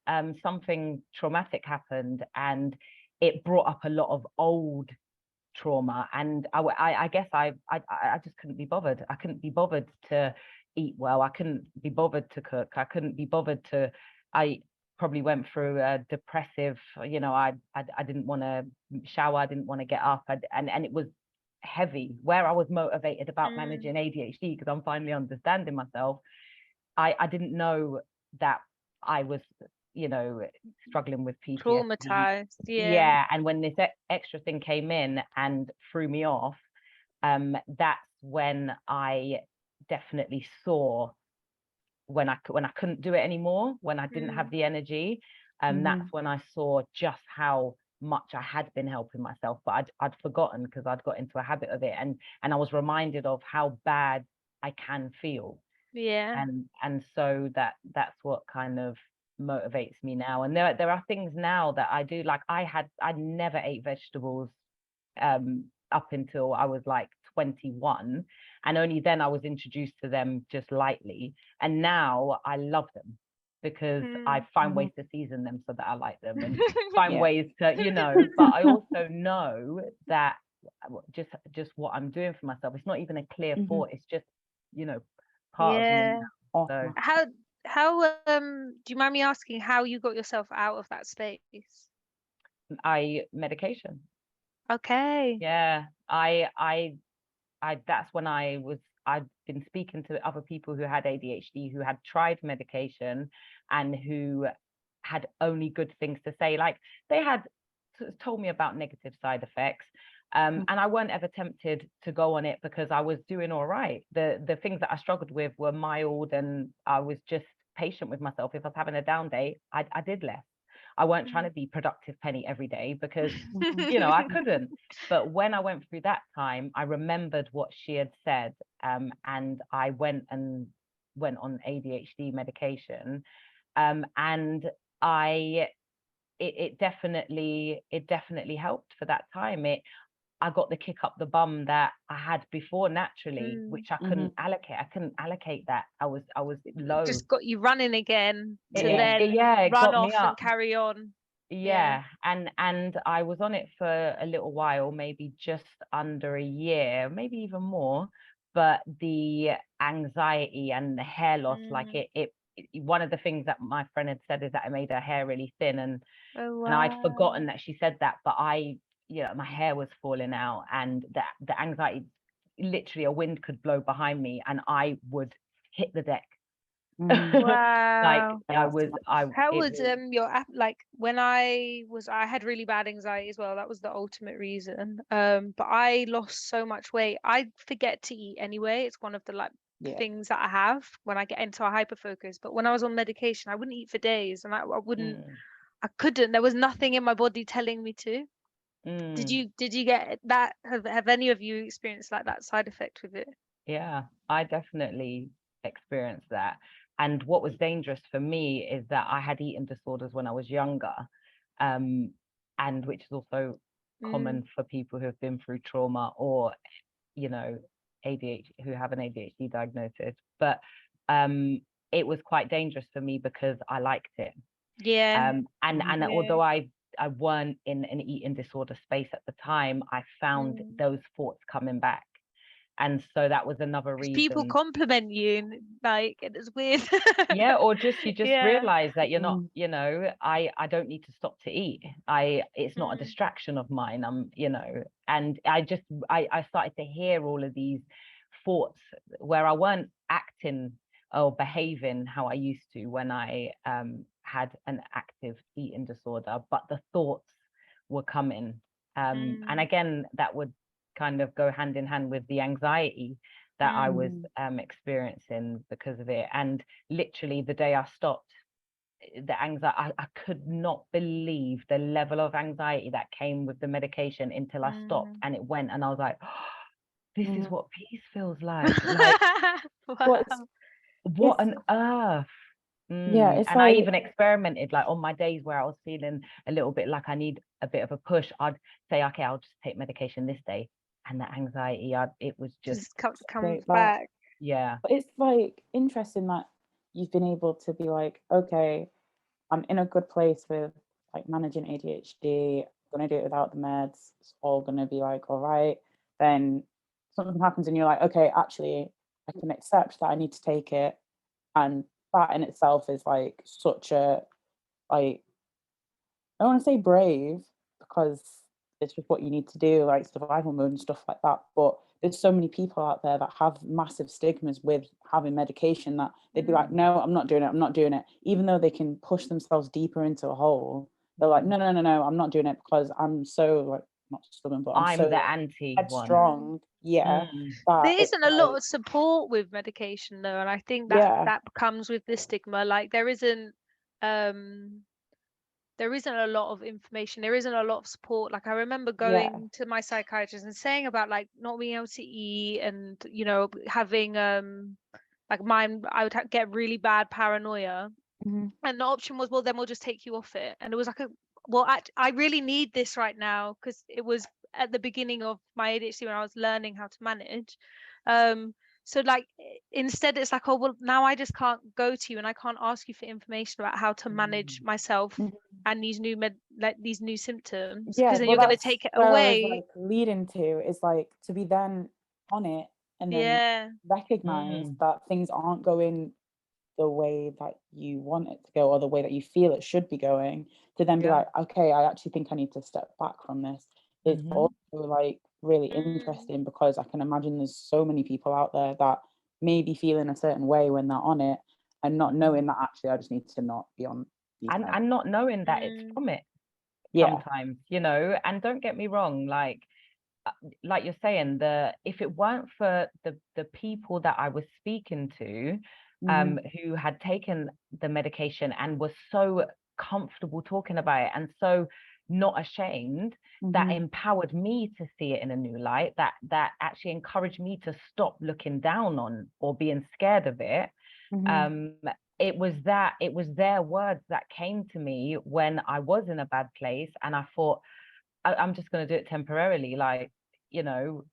something traumatic happened, and it brought up a lot of old trauma. And I guess I just couldn't be bothered. I couldn't be bothered to eat well. I couldn't be bothered to cook. I couldn't be bothered to, I probably went through a depressive, you know, I didn't want to shower. I didn't want to get up. And it was heavy. Where I was motivated about managing ADHD, because I'm finally understanding myself, I didn't know that I was you know, struggling with PTSD. Traumatized. Yeah. Yeah, and when this extra thing came in and threw me off, that's when I definitely saw when I couldn't do it anymore, when I didn't have the energy, that's when I saw just how much I had been helping myself, but I'd forgotten because I'd got into a habit of it, and I was reminded of how bad I can feel. Yeah. And so that's what kind of motivates me now. And there are things now that I do, like I never ate vegetables up until I was like 21, and only then I was introduced to them just lightly, and now I love them because I find ways to season them so that I like them, and find ways to, you know, but I also know that just what I'm doing for myself, it's not even a clear thought, it's just, you know, part of me Yeah. now. So How do you mind me asking how you got yourself out of that space? medication. Okay. Yeah, that's when I'd been speaking to other people who had ADHD, who had tried medication and who had only good things to say. Like, they had told me about negative side effects. And I weren't ever tempted to go on it because I was doing all right. The things that I struggled with were mild, and I was just patient with myself. If I was having a down day, I did less. I weren't trying to be productive Penny every day because, you know, I couldn't. But when I went through that time, I remembered what she had said, and I went on ADHD medication, and it definitely helped for that time. I got the kick up the bum that I had before naturally, which I couldn't allocate. I couldn't allocate that. I was low. Just got you running again to It then it run got off me up. and carry on. Yeah, and I was on it for a little while, maybe just under a year, maybe even more. But the anxiety and the hair loss, like one of the things that my friend had said is that it made her hair really thin, and I'd forgotten that she said that, but my hair was falling out, and the anxiety, literally a wind could blow behind me and I would hit the deck. Wow. How was your app, like when I had really bad anxiety as well, that was the ultimate reason, but I lost so much weight. I forget to eat anyway. It's one of the things that I have when I get into a hyper focus. But when I was on medication, I wouldn't eat for days, and I couldn't, there was nothing in my body telling me to. Did you get that? Have any of you experienced like that side effect with it? Yeah, I definitely experienced that. And what was dangerous for me is that I had eating disorders when I was younger, and which is also common for people who have been through trauma, or, you know, ADHD, who have an ADHD diagnosis. But it was quite dangerous for me because I liked it. And although I weren't in an eating disorder space at the time, I found those thoughts coming back. And so that was another reason. People compliment you, like, it's weird. Yeah, or you just realize that you're not, you know, I don't need to stop to eat. It's not a distraction of mine. You know, and I started to hear all of these thoughts where I weren't acting or behaving how I used to when I had an active eating disorder, but the thoughts were coming. And again, that would kind of go hand in hand with the anxiety that I was experiencing because of it. And literally the day I stopped, the anxiety, I could not believe the level of anxiety that came with the medication until I stopped and it went, and I was like, oh, this is what peace feels like. Like, what on earth? It's and I even experimented, like on my days where I was feeling a little bit like I need a bit of a push, I'd say, okay, I'll just take medication this day, and the anxiety, it was just comes back. Yeah, but it's like interesting that you've been able to be like, okay, I'm in a good place with like managing ADHD, I'm gonna do it without the meds, it's all gonna be like all right. Then something happens and you're like, okay, actually I can accept that I need to take it. And that in itself is like such a, like, I don't want to say brave, because it's just what you need to do, like survival mode and stuff like that, but there's so many people out there that have massive stigmas with having medication, that they'd be like, no, I'm not doing it, even though they can push themselves deeper into a hole. They're like, no, I'm not doing it because I'm so, like, not stubborn, but I'm so the anti one. headstrong. Yeah. There isn't a lot of support with medication though, and I think that comes with the stigma. Like there isn't a lot of information, there isn't a lot of support. Like I remember going to my psychiatrist and saying about like not being able to eat, and you know, having like I would get really bad paranoia, and the option was, well, then we'll just take you off it. And it was like, I really need this right now, because it was at the beginning of my ADHD when I was learning how to manage. So like instead it's like, oh well, now I just can't go to you and I can't ask you for information about how to manage myself and these new symptoms, because then you're going to take it away. Like leading to is like to be then on it and then recognize that things aren't going the way that you want it to go, or the way that you feel it should be going, to then be like, okay, I actually think I need to step back from this. It's also like really interesting, because I can imagine there's so many people out there that may be feeling a certain way when they're on it, and not knowing that actually I just need to not be on these and not knowing that it's from it sometimes, you know. And don't get me wrong, like you're saying, if it weren't for the people that I was speaking to, who had taken the medication and was so comfortable talking about it and so not ashamed, that empowered me to see it in a new light, that actually encouraged me to stop looking down on or being scared of it. It was their words that came to me when I was in a bad place, and I thought, I'm just going to do it temporarily, like, you know,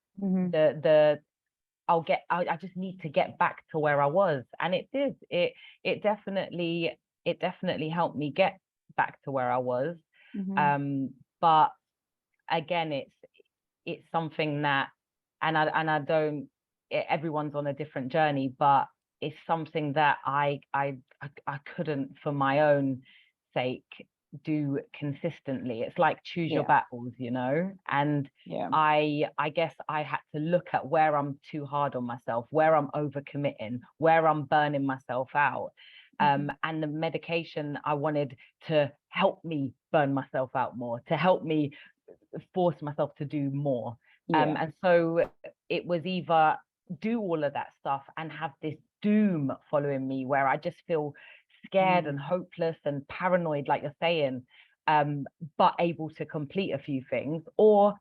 I just need to get back to where I was. And it did. It definitely helped me get back to where I was. But again, it's something that, and I don't, everyone's on a different journey, but it's something that I couldn't, for my own sake, do consistently. It's like choose your battles, you know. And I guess I had to look at where I'm too hard on myself, where I'm overcommitting, where I'm burning myself out. And the medication, I wanted to help me burn myself out more, to help me force myself to do more. And so it was either do all of that stuff and have this doom following me where I just feel scared and hopeless and paranoid, like you're saying, but able to complete a few things, or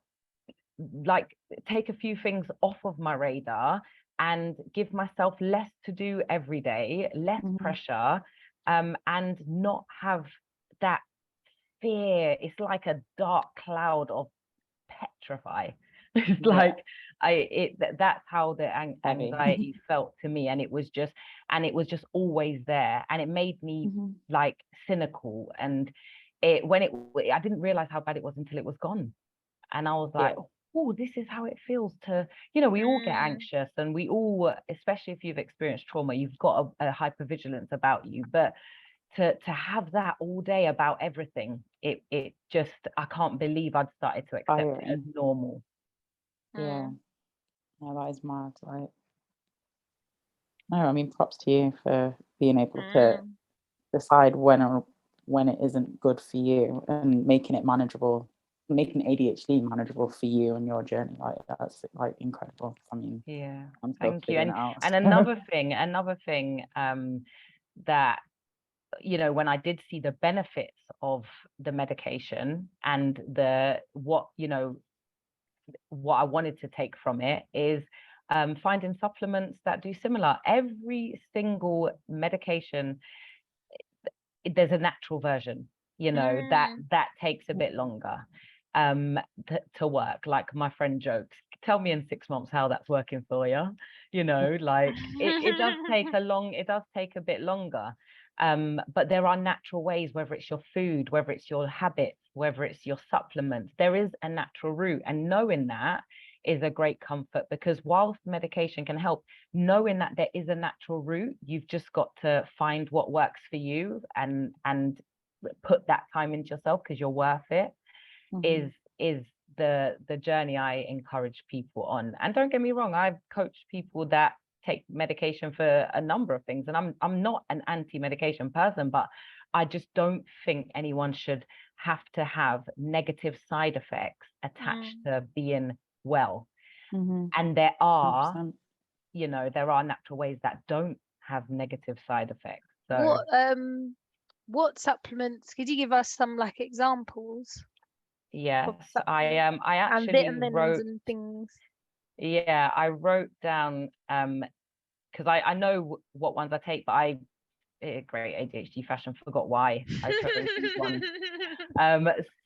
like take a few things off of my radar and give myself less to do every day, less pressure, and not have that fear. It's like a dark cloud of petrify. It's like that's how the anxiety felt to me, and it was just always there, and it made me like cynical. And I didn't realize how bad it was until it was gone, and I was like, oh, this is how it feels to, you know, we all get anxious, and we all, especially if you've experienced trauma, you've got a hypervigilance about you. But to have that all day about everything, it just, I can't believe I'd started to accept it as normal. No, that is mad. Like, no, I mean, props to you for being able to decide when it isn't good for you, and making it manageable, making ADHD manageable for you and your journey. Like, that's like incredible. I mean, I'm still thank you. figuring it out. And another thing that, you know, when I did see the benefits of the medication and what I wanted to take from it, is finding supplements that do similar. Every single medication, there's a natural version, you know, that takes a bit longer to work. Like my friend jokes, tell me in 6 months how that's working for you, you know. Like it does take a bit longer. But there are natural ways, whether it's your food, whether it's your habits, whether it's your supplements, there is a natural route. And knowing that is a great comfort, because whilst medication can help, knowing that there is a natural route, you've just got to find what works for you and put that time into yourself, because you're worth it, is the journey I encourage people on. And don't get me wrong, I've coached people that take medication for a number of things, and I'm not an anti-medication person, but I just don't think anyone should have to have negative side effects attached to being well. And there are 100%. there are natural ways that don't have negative side effects. So what supplements could you give us some like examples yes, of I supplements and actually vitamins wrote, and things? I wrote down because I know what ones I take, but I great ADHD fashion forgot why I chose these ones.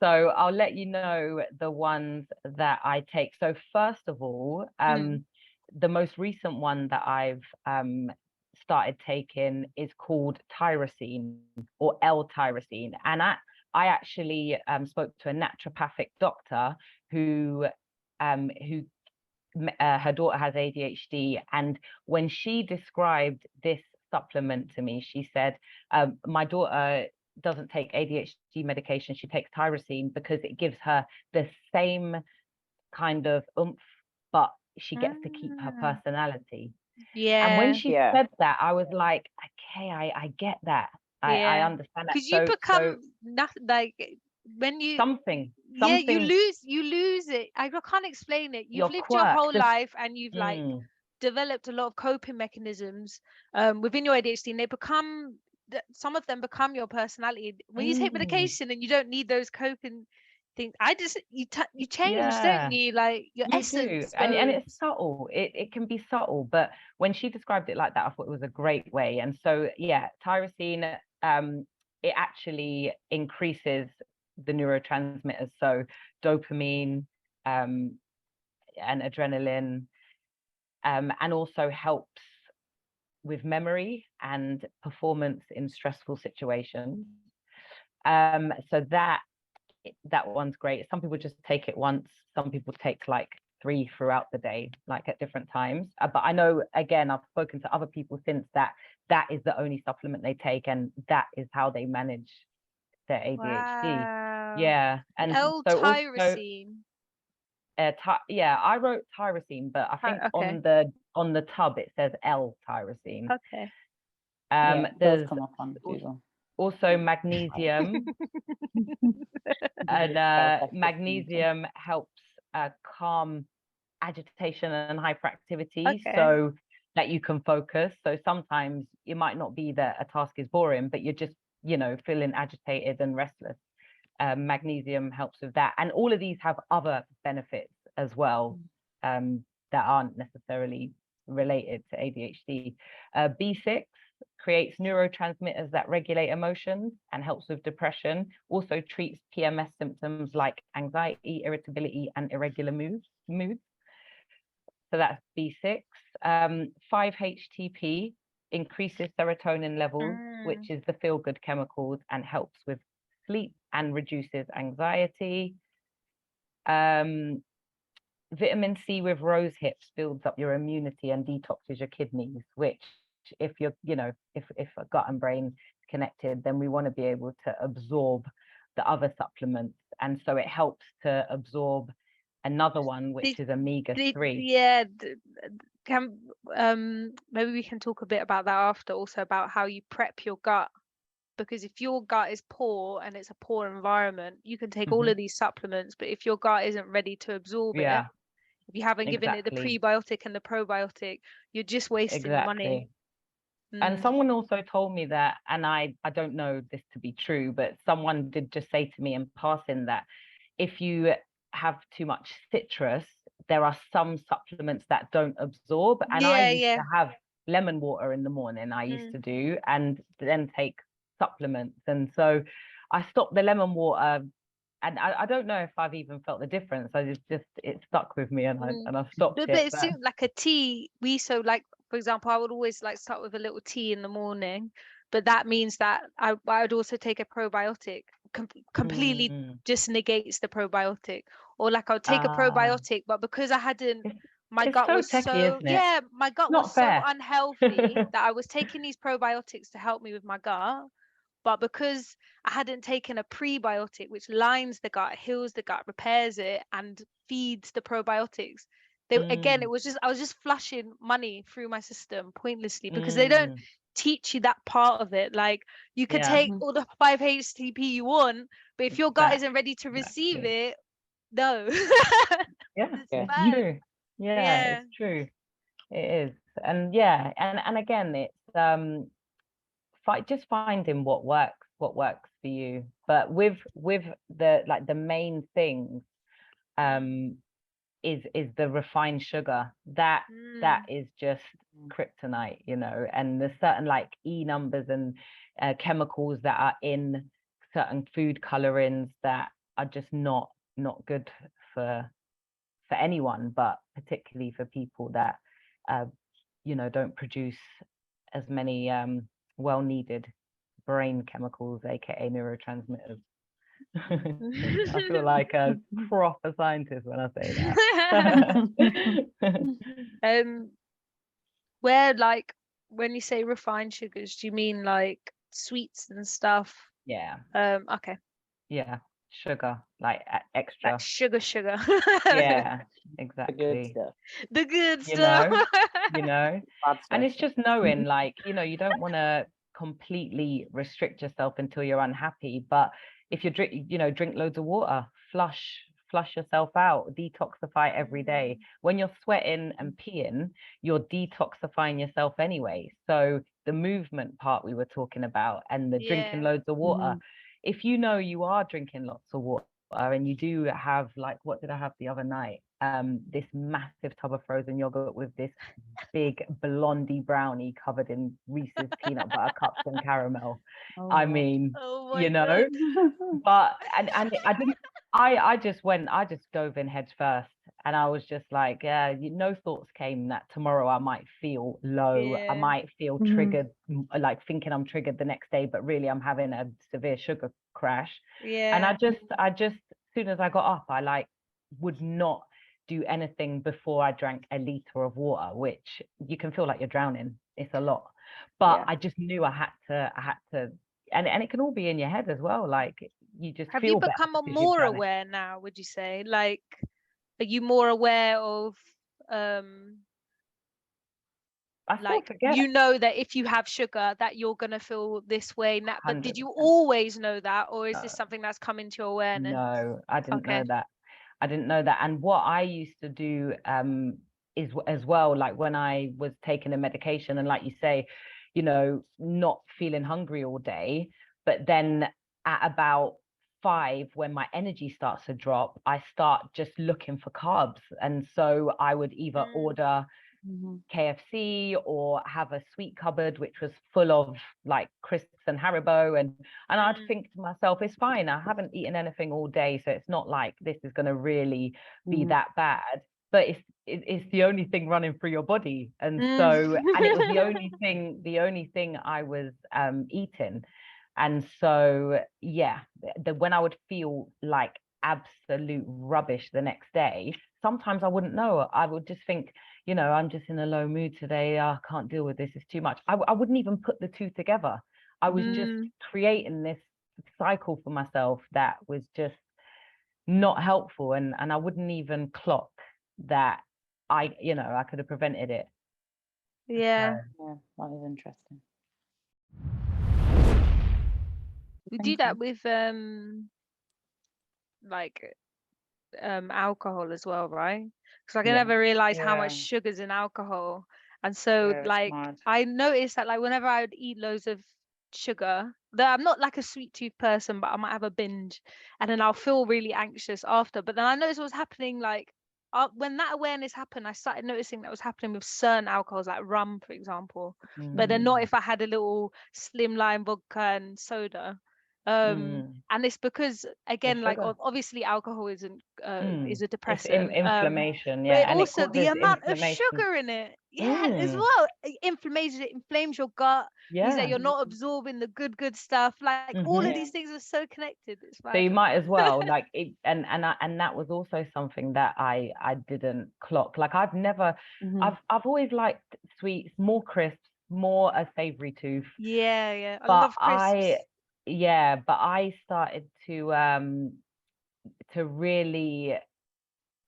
So I'll let you know the ones that I take. So first of all, the most recent one that I've started taking is called Tyrosine, or L-tyrosine, and I actually spoke to a naturopathic doctor who her daughter has ADHD, and when she described this supplement to me, she said, my daughter doesn't take ADHD medication, she takes tyrosine because it gives her the same kind of oomph, but she gets to keep her personality. And when she said that, I was like, okay, I get that. I understand that. Because you become nothing, like when you something you lose it. I can't explain it. You've lived your whole life and you've like developed a lot of coping mechanisms within your ADHD, and they become, some of them become your personality. When you take medication and you don't need those coping things, you change, don't you? Like your essence do. And it's subtle. It can be subtle, but when she described it like that, I thought it was a great way. And so tyrosine, it actually increases the neurotransmitters, so dopamine and adrenaline, and also helps with memory and performance in stressful situations. So that one's great. Some people just take it once, some people take like 3 throughout the day, like at different times. But I know, again, I've spoken to other people since that is the only supplement they take, and that is how they manage their ADHD. Wow. And L-tyrosine. I wrote tyrosine, but I think on the tub it says L-tyrosine. Okay. There's come up on Google. Also magnesium, and magnesium helps calm agitation and hyperactivity, so that you can focus. So sometimes it might not be that a task is boring, but you're just feeling agitated and restless. Magnesium helps with that, and all of these have other benefits as well, that aren't necessarily related to ADHD. B6 creates neurotransmitters that regulate emotions and helps with depression. Also treats PMS symptoms like anxiety, irritability, and irregular moods. So that's B6. 5-HTP increases serotonin levels, which is the feel-good chemicals, and helps with sleep and reduces anxiety. Vitamin C with rose hips builds up your immunity and detoxes your kidneys, which if you're, if a gut and brain connected, then we want to be able to absorb the other supplements. And so it helps to absorb another one, which is omega-3. Maybe we can talk a bit about that after, also about how you prep your gut, because if your gut is poor and it's a poor environment, you can take all of these supplements, but if your gut isn't ready to absorb it, if you haven't given it the prebiotic and the probiotic, you're just wasting money. And someone also told me that, and I don't know this to be true, but someone did just say to me in passing that if you have too much citrus, there are some supplements that don't absorb. And I used to have lemon water in the morning, I used to do, and then take supplements. And so I stopped the lemon water, and I don't know if I've even felt the difference. It stuck with me, and I stopped it. But it seemed like a tea. For example, I would always like start with a little tea in the morning, but that means that I would also take a probiotic. Completely just negates the probiotic. Or like I would take a probiotic, but because I hadn't, my gut was so unhealthy that I was taking these probiotics to help me with my gut. but because I hadn't taken a prebiotic, which lines the gut, heals the gut, repairs it, and feeds the probiotics, again, it was just, I was just flushing money through my system pointlessly, because they don't teach you that part of it. Like, you could take all the 5-HTP you want, but if your gut isn't ready to receive it, no. It's bad. true. It's true. It is. And and again, it's just finding what works for you. But with the main things is the refined sugar. That is just kryptonite, you know. And there's certain like E numbers and chemicals that are in certain food colorings that are just not good for anyone, but particularly for people that you know, don't produce as many well needed brain chemicals, aka neurotransmitters. I feel like a proper scientist when I say that. Where, like, when you say refined sugars, do you mean like sweets and stuff? Yeah. Okay. Yeah, sugar, like extra. Like sugar. Yeah, exactly. The good The good stuff. You know, and it's just knowing, like, you know, you don't want to completely restrict yourself until you're unhappy, but if you drink loads of water, flush yourself out, detoxify every day. When you're sweating and peeing, you're detoxifying yourself anyway. So the movement part we were talking about, and the drinking loads of water, if you know you are drinking lots of water and you do have, like, what did I have the other night? This massive tub of frozen yogurt with this big blondie brownie covered in Reese's peanut butter cups and caramel. I mean, you know, but and I didn't. I just dove in head first, and I was just like, yeah, no thoughts came that tomorrow I might feel low. I might feel triggered, like thinking I'm triggered the next day, but really I'm having a severe sugar crash. And I just, as soon as I got up, I like would not do anything before I drank a liter of water, which you can feel like you're drowning. It's a lot, but I just knew I had to. And it can all be in your head as well. Like, you just Have feel you become more aware now, would you say? Like, are you more aware of like, you know that if you have sugar that you're gonna feel this way now, but did you always know that, or is this something that's come into your awareness? No, I didn't know that. I didn't know that. And what I used to do is as well, like when I was taking a medication, and like you say, you know, not feeling hungry all day, but then at about 5, when my energy starts to drop, I start just looking for carbs. And so I would either order KFC or have a sweet cupboard which was full of like crisps and Haribo, and I'd think to myself, it's fine, I haven't eaten anything all day, so it's not like this is going to really be that bad. But it's the only thing running through your body, and so and it was the only thing I was eating. And so when I would feel like absolute rubbish the next day, sometimes I wouldn't know. I would just think, you know, I'm just in a low mood today. I can't deal with this. It's too much. I wouldn't even put the two together. I was just creating this cycle for myself that was just not helpful. And I wouldn't even clock that I could have prevented it. Yeah. Yeah, that is interesting. We do that with like alcohol as well, right? Because I never realized how much sugar's in alcohol. And so like I noticed that, like, whenever I would eat loads of sugar, that I'm not like a sweet tooth person, but I might have a binge and then I'll feel really anxious after. But then I noticed what was happening, like when that awareness happened, I started noticing that was happening with certain alcohols, like rum, for example, but then not if I had a little slimline vodka and soda. And it's because, again, like obviously alcohol isn't is a depressant. It's inflammation, but also the amount of sugar in it, as well, inflammation, it inflames your gut, means that you're not absorbing the good stuff. Like all of these things are so connected. It's so you might as well like it, and that was also something that I didn't clock. Like I've never I've always liked sweets, more crisps, more a savory tooth. I love crisps. yeah, but I started to really,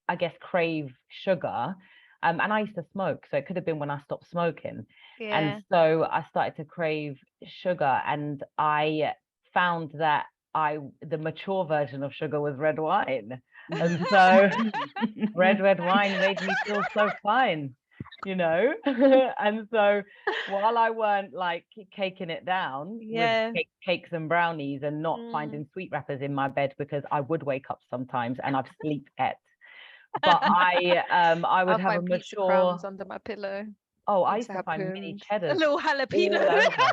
I guess, crave sugar. And I used to smoke, so it could have been when I stopped smoking. Yeah. And so I started to crave sugar, and I found that the mature version of sugar was red wine. And so red wine made me feel so fine, you know? And so while I weren't like caking it down with Yeah. cakes and brownies and not Mm. finding sweet wrappers in my bed, because I would wake up sometimes and I'd sleep at. But I would I'll have a find pizza mature. crumbs under my pillow. Oh, I Pizza used to find mini happened. A cheddars little all jalapeno. over.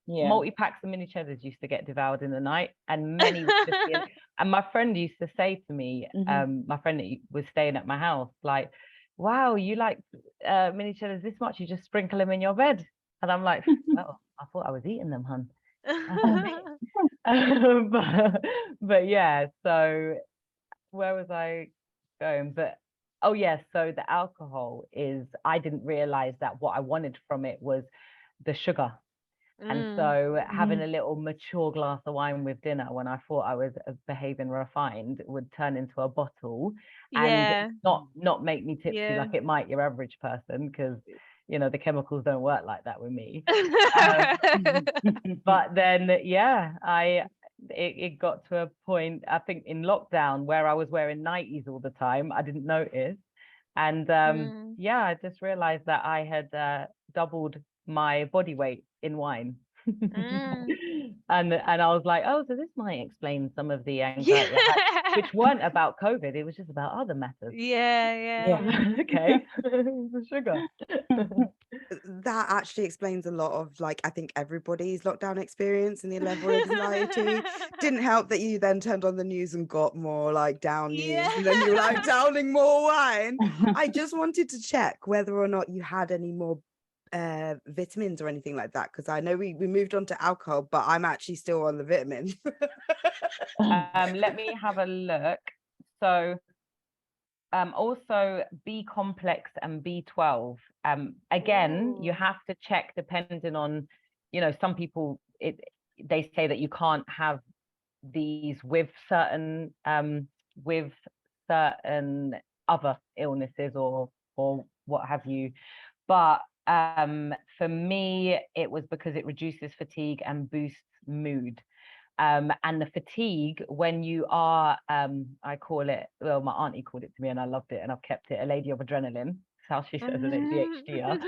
Yeah. Multi-packs of mini cheddars used to get devoured in the night, and many would just be and my friend used to say to me, my friend that was staying at my house, like, wow, you like mini cheddars this much, you just sprinkle them in your bed. And I'm like, well, I thought I was eating them, hun. But yeah, so where was I going? But oh yeah, so the alcohol is, I didn't realize that what I wanted from it was the sugar. And so having a little mature glass of wine with dinner, when I thought I was behaving refined, would turn into a bottle Yeah. and not make me tipsy Yeah. like it might your average person, because you know the chemicals don't work like that with me. But then yeah, it got to a point, I think in lockdown, where I was wearing nighties all the time. I didn't notice. And yeah, I just realized that I had doubled my body weight in wine. And I was like, oh, so this might explain some of the anxiety I had, which weren't about COVID. It was just about other matters. Yeah. Okay. The sugar. That actually explains a lot of, like, I think everybody's lockdown experience and the level of anxiety. Didn't help that you then turned on the news and got more like down news, and then you were like downing more wine. I just wanted to check whether or not you had any more vitamins or anything like that, because I know we moved on to alcohol, but I'm actually still on the vitamins. Let me have a look. So also B complex and B12. Again, you have to check depending on, you know, some people, they say that you can't have these with certain other illnesses or what have you. But for me, it was because it reduces fatigue and boosts mood. And the fatigue, when you are, I call it, well, my auntie called it to me and I loved it and I've kept it, a lady of adrenaline. That's how she says an ADHD.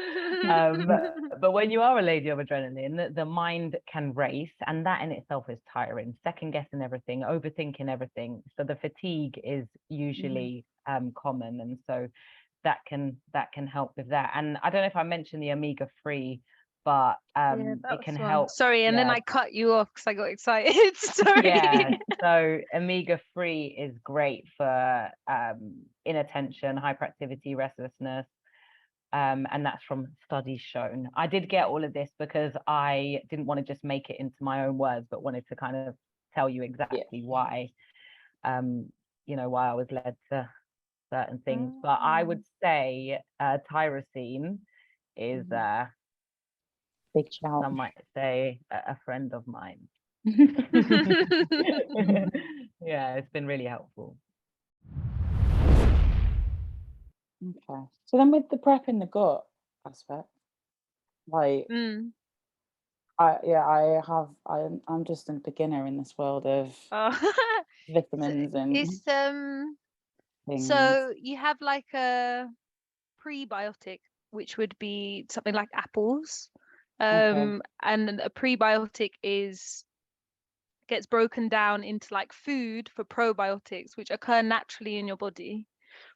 But when you are a lady of adrenaline, the mind can race, and that in itself is tiring, second guessing everything, overthinking everything. So the fatigue is usually common, and so that can help with that. And I don't know if I mentioned the omega-3, but it can help. Sorry, and then I cut you off because I got excited. Sorry. Yeah, so omega-3 is great for inattention, hyperactivity, restlessness, and that's from studies shown. I did get all of this because I didn't want to just make it into my own words, but wanted to kind of tell you exactly why, you know, why I was led to certain things. But I would say tyrosine is big shout. some might say a friend of mine. Yeah, it's been really helpful. Okay, so then with the prep in the gut aspect, like I'm just a beginner in this world of vitamins and It's things. so you have like a prebiotic, which would be something like apples. And a prebiotic gets broken down into like food for probiotics, which occur naturally in your body.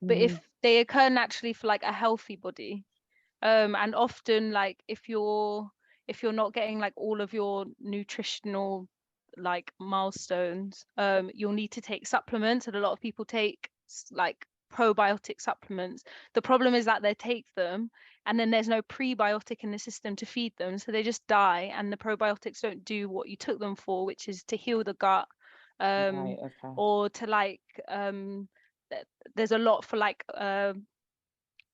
But if they occur naturally for like a healthy body, and often like if you're not getting like all of your nutritional like milestones, you'll need to take supplements, and a lot of people take like probiotic supplements. The problem is that they take them and then there's no prebiotic in the system to feed them, so they just die, and the probiotics don't do what you took them for, which is to heal the gut, or to like there's a lot for like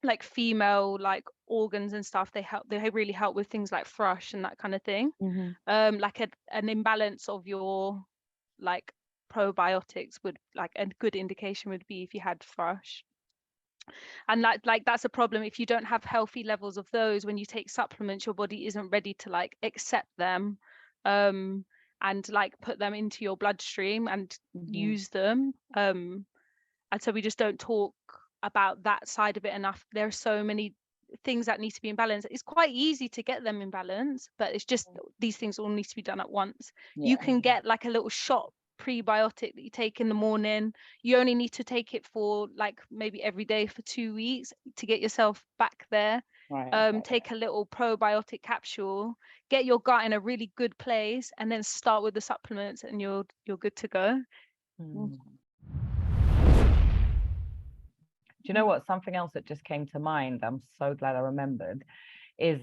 like female like organs and stuff, they really help with things like thrush and that kind of thing. Like an imbalance of your like probiotics would, like, a good indication would be if you had thrush. And like that's a problem if you don't have healthy levels of those. When you take supplements, your body isn't ready to like accept them and like put them into your bloodstream and use them. And so we just don't talk about that side of it enough. There are so many things that need to be in balance. It's quite easy to get them in balance, but it's just these things all need to be done at once. You can get like a little shot prebiotic that you take in the morning. You only need to take it for like maybe every day for 2 weeks to get yourself back there. Take a little probiotic capsule, get your gut in a really good place, and then start with the supplements, and you're good to go. Do you know what? Something else that just came to mind, I'm so glad I remembered, is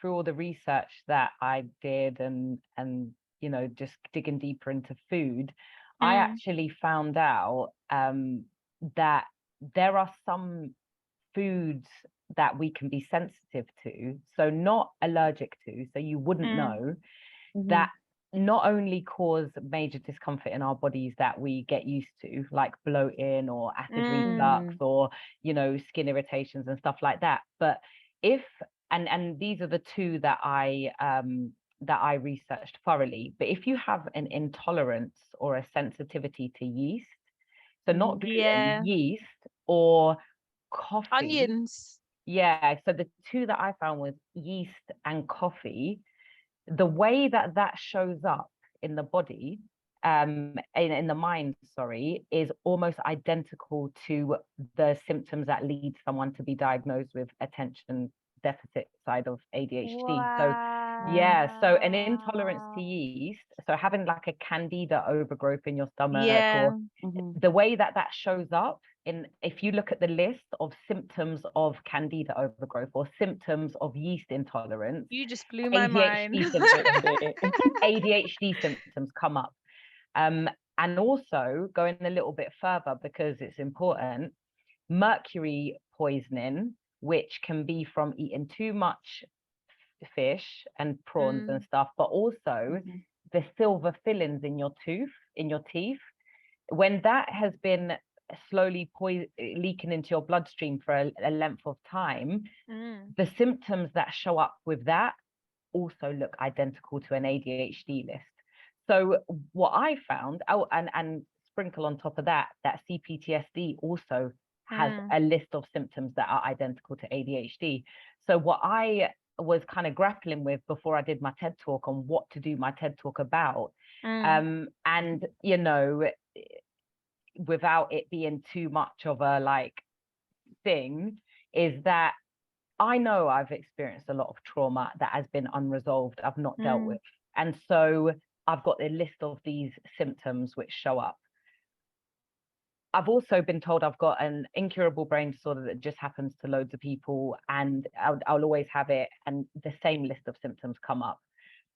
through all the research that I did and you know, just digging deeper into food, I actually found out that there are some foods that we can be sensitive to, so not allergic to, so you wouldn't know, that not only cause major discomfort in our bodies that we get used to, like bloating or acid reflux or, you know, skin irritations and stuff like that, but if and these are the two that I researched thoroughly, but if you have an intolerance or a sensitivity to yeast, so not gluten, yeast or coffee, onions, so the two that I found was yeast and coffee. The way that shows up in the body, in the mind, sorry, is almost identical to the symptoms that lead someone to be diagnosed with attention deficit side of ADHD. So an intolerance to yeast, so having like a candida overgrowth in your stomach, or the way that shows up if you look at the list of symptoms of candida overgrowth or symptoms of yeast intolerance, you just blew my mind. ADHD symptoms come up. And also going a little bit further, because it's important, mercury poisoning, which can be from eating too much fish and prawns and stuff, but also the silver fillings in your teeth, when that has been slowly leaking into your bloodstream for a length of time, the symptoms that show up with that also look identical to an ADHD list. So what I found, and sprinkle on top of that CPTSD also has a list of symptoms that are identical to ADHD. So what I was kind of grappling with before I did my TED Talk on what to do my TED Talk about, and you know, without it being too much of a like thing, is that I know I've experienced a lot of trauma that has been unresolved, I've not dealt with. And so I've got a list of these symptoms which show up. I've also been told I've got an incurable brain disorder that just happens to loads of people, and I'll always have it, and the same list of symptoms come up.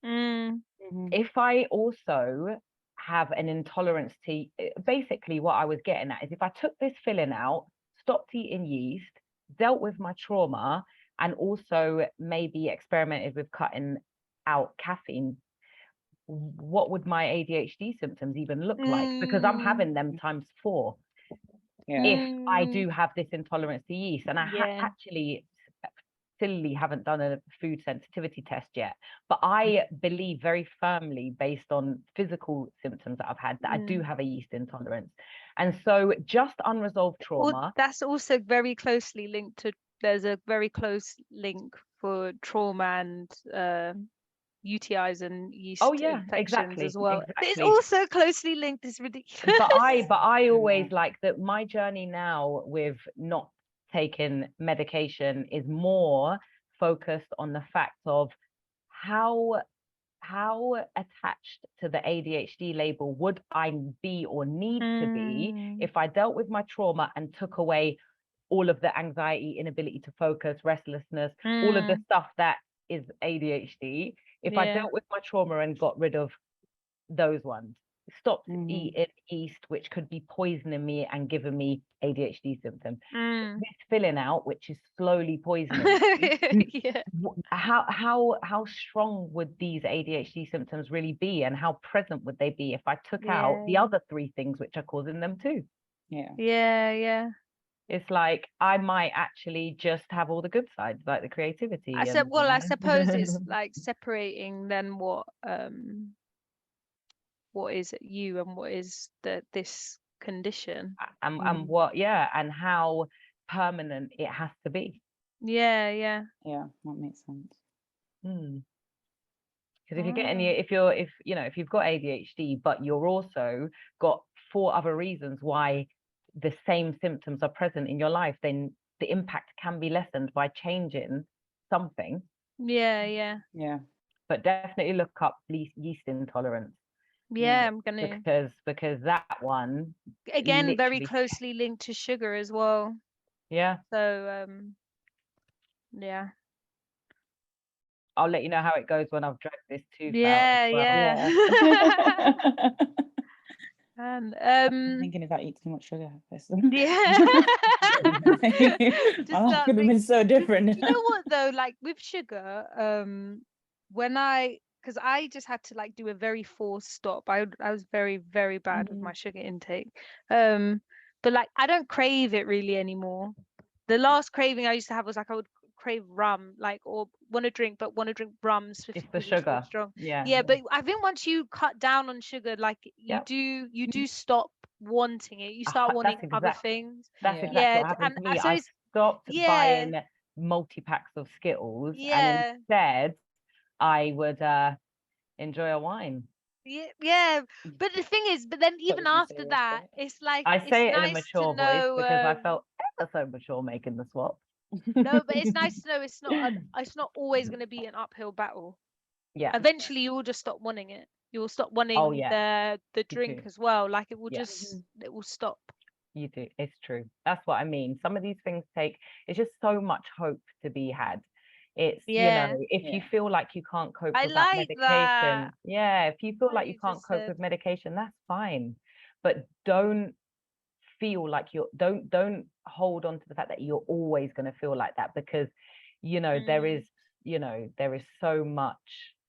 If I also have an intolerance to, basically what I was getting at is if I took this filling out, stopped eating yeast, dealt with my trauma, and also maybe experimented with cutting out caffeine, what would my ADHD symptoms even look like? Because I'm having them times 4 if I do have this intolerance to yeast. And I actually silly haven't done a food sensitivity test yet, but I believe very firmly, based on physical symptoms that I've had, that I do have a yeast intolerance. And so just unresolved trauma. Well, that's also very closely linked to, there's a very close link for trauma and UTIs and yeast infections as well. It's also closely linked. It's ridiculous. But I always like that my journey now with not taking medication is more focused on the fact of how attached to the ADHD label would I be or need to be if I dealt with my trauma and took away all of the anxiety, inability to focus, restlessness, all of the stuff that is ADHD. If I dealt with my trauma and got rid of those ones, stopped eating yeast, which could be poisoning me and giving me ADHD symptoms. This filling out, which is slowly poisoning me. Yeah. How strong would these ADHD symptoms really be, and how present would they be if I took out the other 3 things which are causing them too? Yeah. It's like I might actually just have all the good sides, like the creativity. I suppose it's like separating then what is you and what is this condition. And what, and how permanent it has to be. Yeah, that makes sense. Because if you've got ADHD, but you're also got 4 other reasons why the same symptoms are present in your life, then the impact can be lessened by changing something. Yeah. But definitely look up yeast intolerance. I'm gonna, because that one again, very closely linked to sugar as well. So yeah, I'll let you know how it goes when I've dragged this tooth out as well. And I'm thinking if I eat too much sugar, yeah. my life could have been so different. You know what though, like with sugar, because I just had to like do a very forced stop. I was very, very bad with my sugar intake. But like I don't crave it really anymore. The last craving I used to have was like I would crave rum, like, or want to drink rum. It's the sugar. Strong. Yeah. But I think once you cut down on sugar, like you do stop wanting it. You start wanting other things. That's exactly what happened to me. I stopped buying multi-packs of Skittles, and instead I would enjoy a wine. But the thing is, then even after that, it's like I say it nice in a mature voice because I felt ever so mature making the swap. No, but it's nice to know it's not always going to be an uphill battle. Eventually you will just stop wanting it. You will stop wanting the drink as well. Like it will it will stop. You do. It's true. That's what I mean. Some of these things it's just so much hope to be had. It's, if you feel like you can't cope with that medication. If you feel like you can't cope with medication, that's fine. But don't feel like don't hold on to the fact that you're always going to feel like that, because there is so much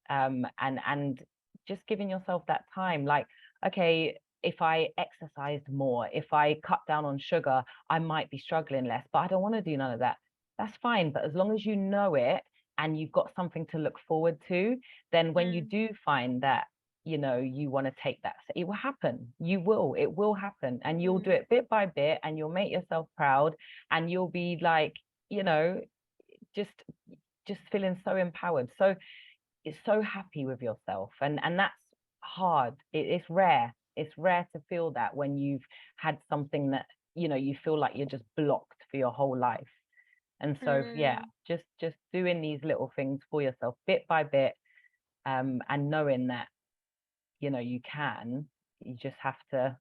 and just giving yourself that time, like, okay, if I exercised more, if I cut down on sugar, I might be struggling less, but I don't want to do none of that. That's fine. But as long as you know it and you've got something to look forward to, then when you do find that you want to take that, it will happen. It will happen, and you'll do it bit by bit, and you'll make yourself proud, and you'll be like, just feeling so empowered, so it's so happy with yourself, and that's hard. It's rare to feel that when you've had something that you feel like you're just blocked for your whole life. And so just doing these little things for yourself bit by bit, and knowing that you just have to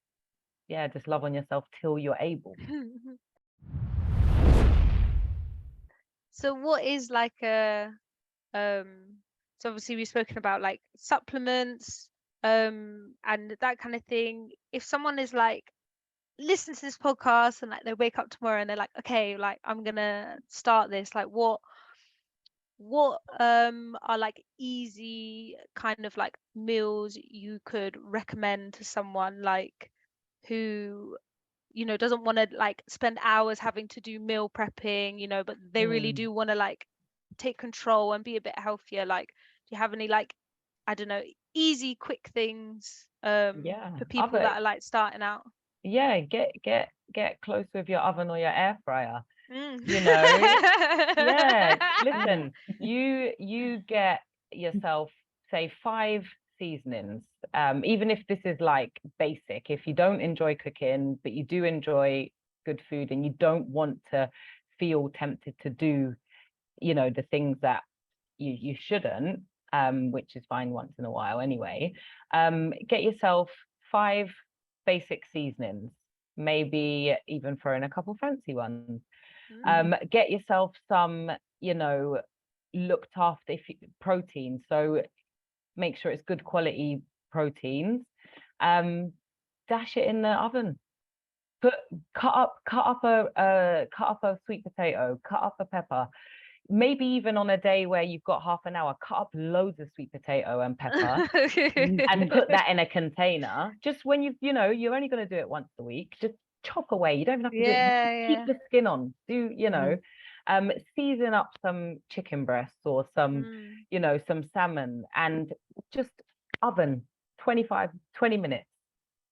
just love on yourself till you're able. So what is like so obviously we've spoken about like supplements and that kind of thing. If someone is like listen to this podcast and like they wake up tomorrow and they're like, okay, like I'm gonna start this, like what are like easy kind of like meals you could recommend to someone like who doesn't want to like spend hours having to do meal prepping, but they really do want to like take control and be a bit healthier? Like, do you have any like, I don't know, easy quick things for people that are like starting out? Get close with your oven or your air fryer. Listen, you get yourself say 5 seasonings, even if this is like basic. If you don't enjoy cooking but you do enjoy good food and you don't want to feel tempted to do the things that you shouldn't, which is fine once in a while anyway, get yourself 5 basic seasonings, maybe even throw in a couple fancy ones. Get yourself some looked after protein, so make sure it's good quality proteins, dash it in the oven. Cut up a sweet potato, cut up a pepper. Maybe even on a day where you've got half an hour, cut up loads of sweet potato and pepper and put that in a container. Just when you're only going to do it once a week, just chop away. You don't have to do it. Keep the skin on. Season up some chicken breasts or some, some salmon, and just oven 20 minutes.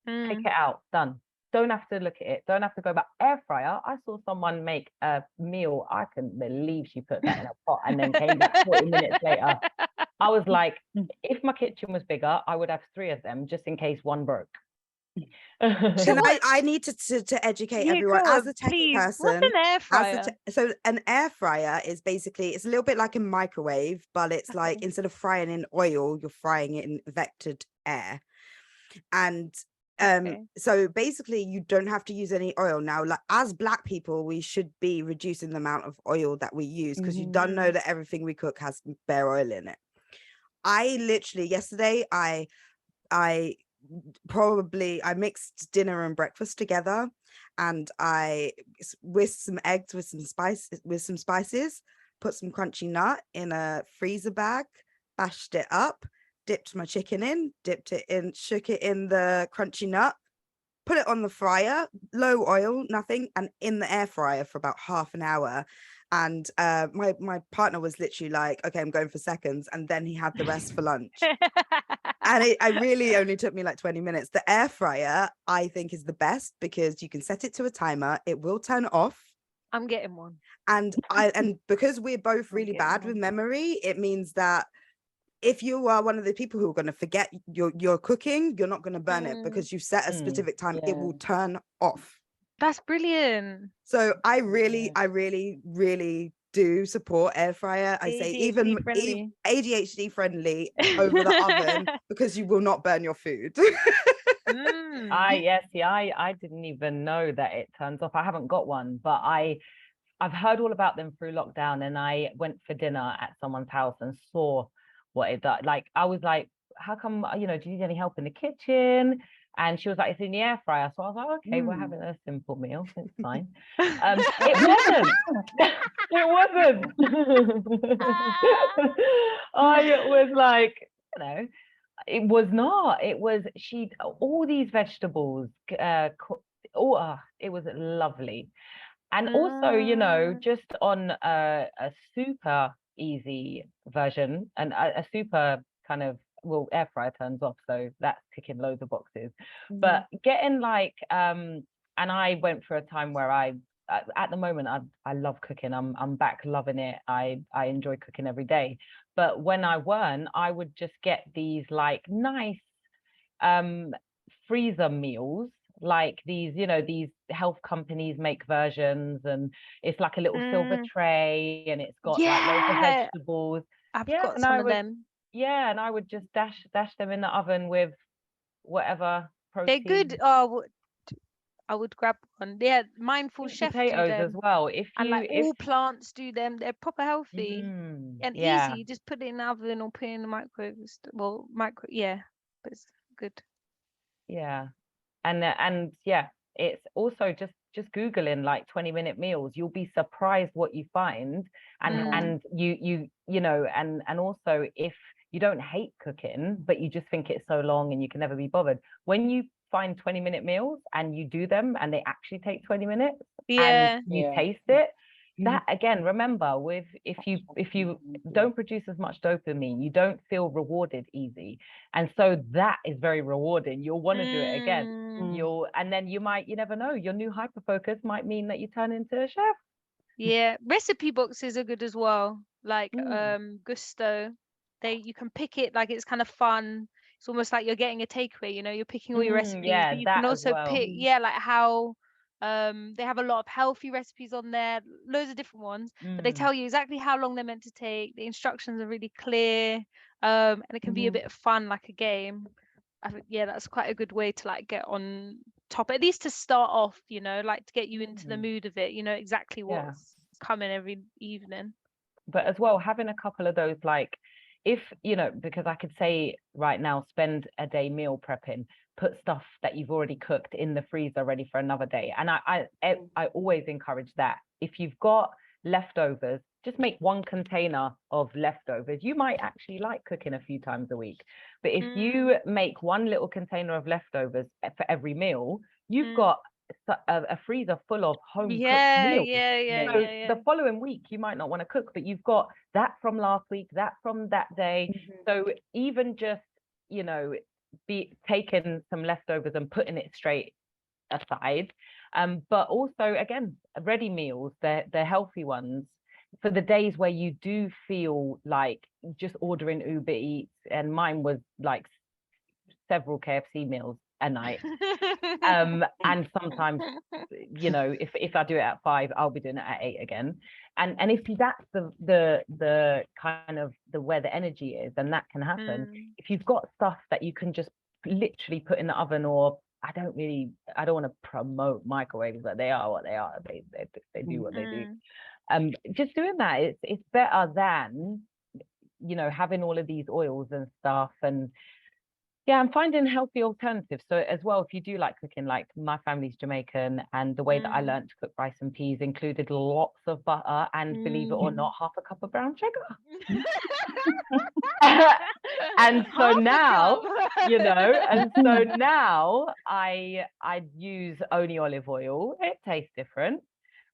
Take it out, done. Don't have to look at it. Don't have to go back. Air fryer. I saw someone make a meal. I couldn't believe she put that in a pot and then came back 40 minutes later. I was like, if my kitchen was bigger, I would have 3 of them just in case one broke. So I need to educate everyone as a techie person. What's an air fryer? So an air fryer is basically, it's a little bit like a microwave, but it's like instead of frying in oil, you're frying it in vectored air. And so basically you don't have to use any oil. Now, like, as Black people, we should be reducing the amount of oil that we use, because you don't know that everything we cook has bare oil in it. I literally yesterday I mixed dinner and breakfast together, and I whisked some eggs with some spices, put some crunchy nut in a freezer bag, bashed it up, dipped my chicken in, dipped it in, shook it in the crunchy nut, put it on the fryer, low oil, nothing, and in the air fryer for about half an hour. And my partner was literally like, okay, I'm going for seconds, and then he had the rest for lunch. And it really only took me like 20 minutes. The air fryer, I think, is the best because you can set it to a timer. It will turn off. I'm getting one. And because we're both really bad with memory, it means that if you are one of the people who are going to forget your cooking, you're not going to burn it because you've set a specific time. It will turn off. That's brilliant. So I really do support air fryer. I say even ADHD friendly over the oven, because you will not burn your food. I didn't even know that it turns off. I haven't got one, but I've heard all about them through lockdown, and I went for dinner at someone's house and saw what it does. Like, I was like, how come, do you need any help in the kitchen? And she was like, it's in the air fryer. So I was like, okay, we're having a simple meal. It's fine. It wasn't. It wasn't. I was like, it was not. It was, all these vegetables, it was lovely. And also, just on a super easy version, and a super kind of, air fryer turns off, so that's ticking loads of boxes. But getting like and I went through a time where at the moment I love cooking. I'm back loving it. I enjoy cooking every day. But when I weren't, I would just get these like nice freezer meals, like these these health companies make versions, and it's like a little silver tray, and it's got like loads of vegetables. I've got some of them. Yeah, and I would just dash them in the oven with whatever protein. They're good. Oh, I would grab one. Yeah, Mindful Chef potatoes do them as well. All plants do them. They're proper healthy and easy. You just put it in the oven or put it in the microwave. Well, but it's good. Yeah, and it's also just Googling like 20-minute meals. You'll be surprised what you find, and you and also, if you don't hate cooking, but you just think it's so long and you can never be bothered, when you find 20-minute meals and you do them and they actually take 20 minutes and you taste it, that again, remember, if you don't produce as much dopamine, you don't feel rewarded easy, and so that is very rewarding. You'll want to do it again. And then you never know, your new hyperfocus might mean that you turn into a chef. Recipe boxes are good as well, like Gusto. You can pick it, like, it's kind of fun. It's almost like you're getting a takeaway, you're picking all your recipes, but you can also pick like how they have a lot of healthy recipes on there, loads of different ones, but they tell you exactly how long they're meant to take. The instructions are really clear, and it can be a bit of fun, like a game. I think, that's quite a good way to like get on top, at least to start off, like to get you into the mood of it, exactly what's coming every evening. But as well, having a couple of those, like, if because I could say right now, spend a day meal prepping, put stuff that you've already cooked in the freezer ready for another day. And I always encourage that. If you've got leftovers, just make one container of leftovers. You might actually like cooking a few times a week, but if you make one little container of leftovers for every meal, you've got a freezer full of home cooked meals. So the following week you might not want to cook, but you've got that from last week, that from that day. So even just, you know, be taking some leftovers and putting it straight aside. But also, again, ready meals, they're healthy ones for the days where you do feel like just ordering Uber Eats, and mine was like several KFC meals a night. And sometimes, you know, if I do it at 5, I'll be doing it at 8 again. And if that's the kind of where the energy is, then that can happen. If you've got stuff that you can just literally put in the oven, or I don't want to promote microwaves, but they are what they are. They do what they do. Just doing that, it's better than, you know, having all of these oils and stuff. And yeah, I'm finding healthy alternatives. So as well, if you do like cooking, like my family's Jamaican, and the way that I learned to cook rice and peas included lots of butter and, believe it or not, half a cup of brown sugar. And so now, you know, and so now I use only olive oil. It tastes different.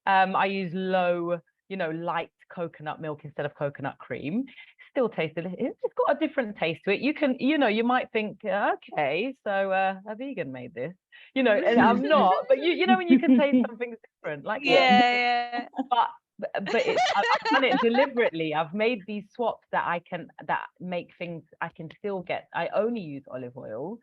I use low, you know, light coconut milk instead of coconut cream. Still tastes delicious. It's got a different taste to it. You can, you know, you might think, okay, so a vegan made this, you know, and I'm not, but you know, when you can taste something different, like but I've done it deliberately. I've made these swaps that make things, I can still get. I only use olive oil,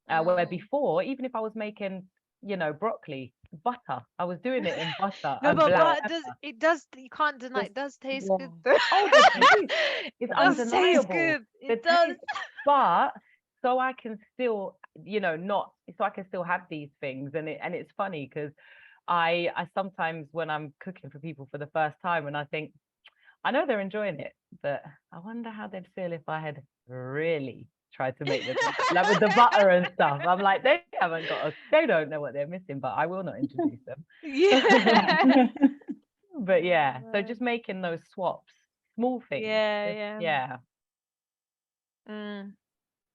where before, even if I was making, you know, broccoli, butter, I was doing it in butter. No, and but black it does, you can't deny it does taste good though. Oh, the taste is undeniable. Taste good. It does. But so I can still, you know, so I can still have these things. And it's funny because I sometimes, when I'm cooking for people for the first time, and I think, I know they're enjoying it, but I wonder how they'd feel if I had really tried to make this, like with the butter and stuff. I'm like, they don't know what they're missing, but I will not introduce them. But yeah, so just making those swaps, small things.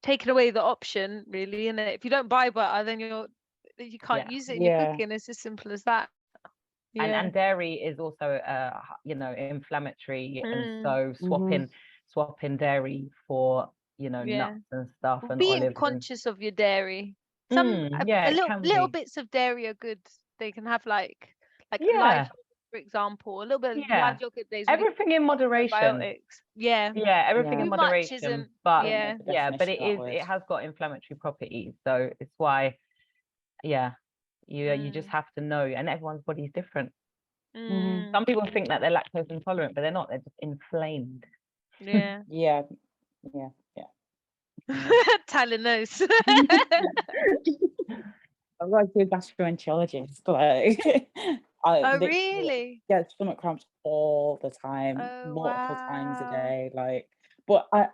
Taking away the option, really, and if you don't buy butter, then you can't use it in your cooking. It's as simple as that. And dairy is also you know, inflammatory, and so swapping dairy for, you know, nuts and stuff, and being olives conscious of your dairy. Little bits of dairy are good. They can have like live, for example, a little bit of live yogurt days. Everything in moderation. Probiotics. Everything in moderation. But but it has got inflammatory properties, so it's why you just have to know, and everyone's body is different. Some people think that they're lactose intolerant, but they're not. They're just inflamed. Tyler knows. I'm like a gastroenterologist. Like, I really get stomach cramps all the time, multiple times a day. Like, but I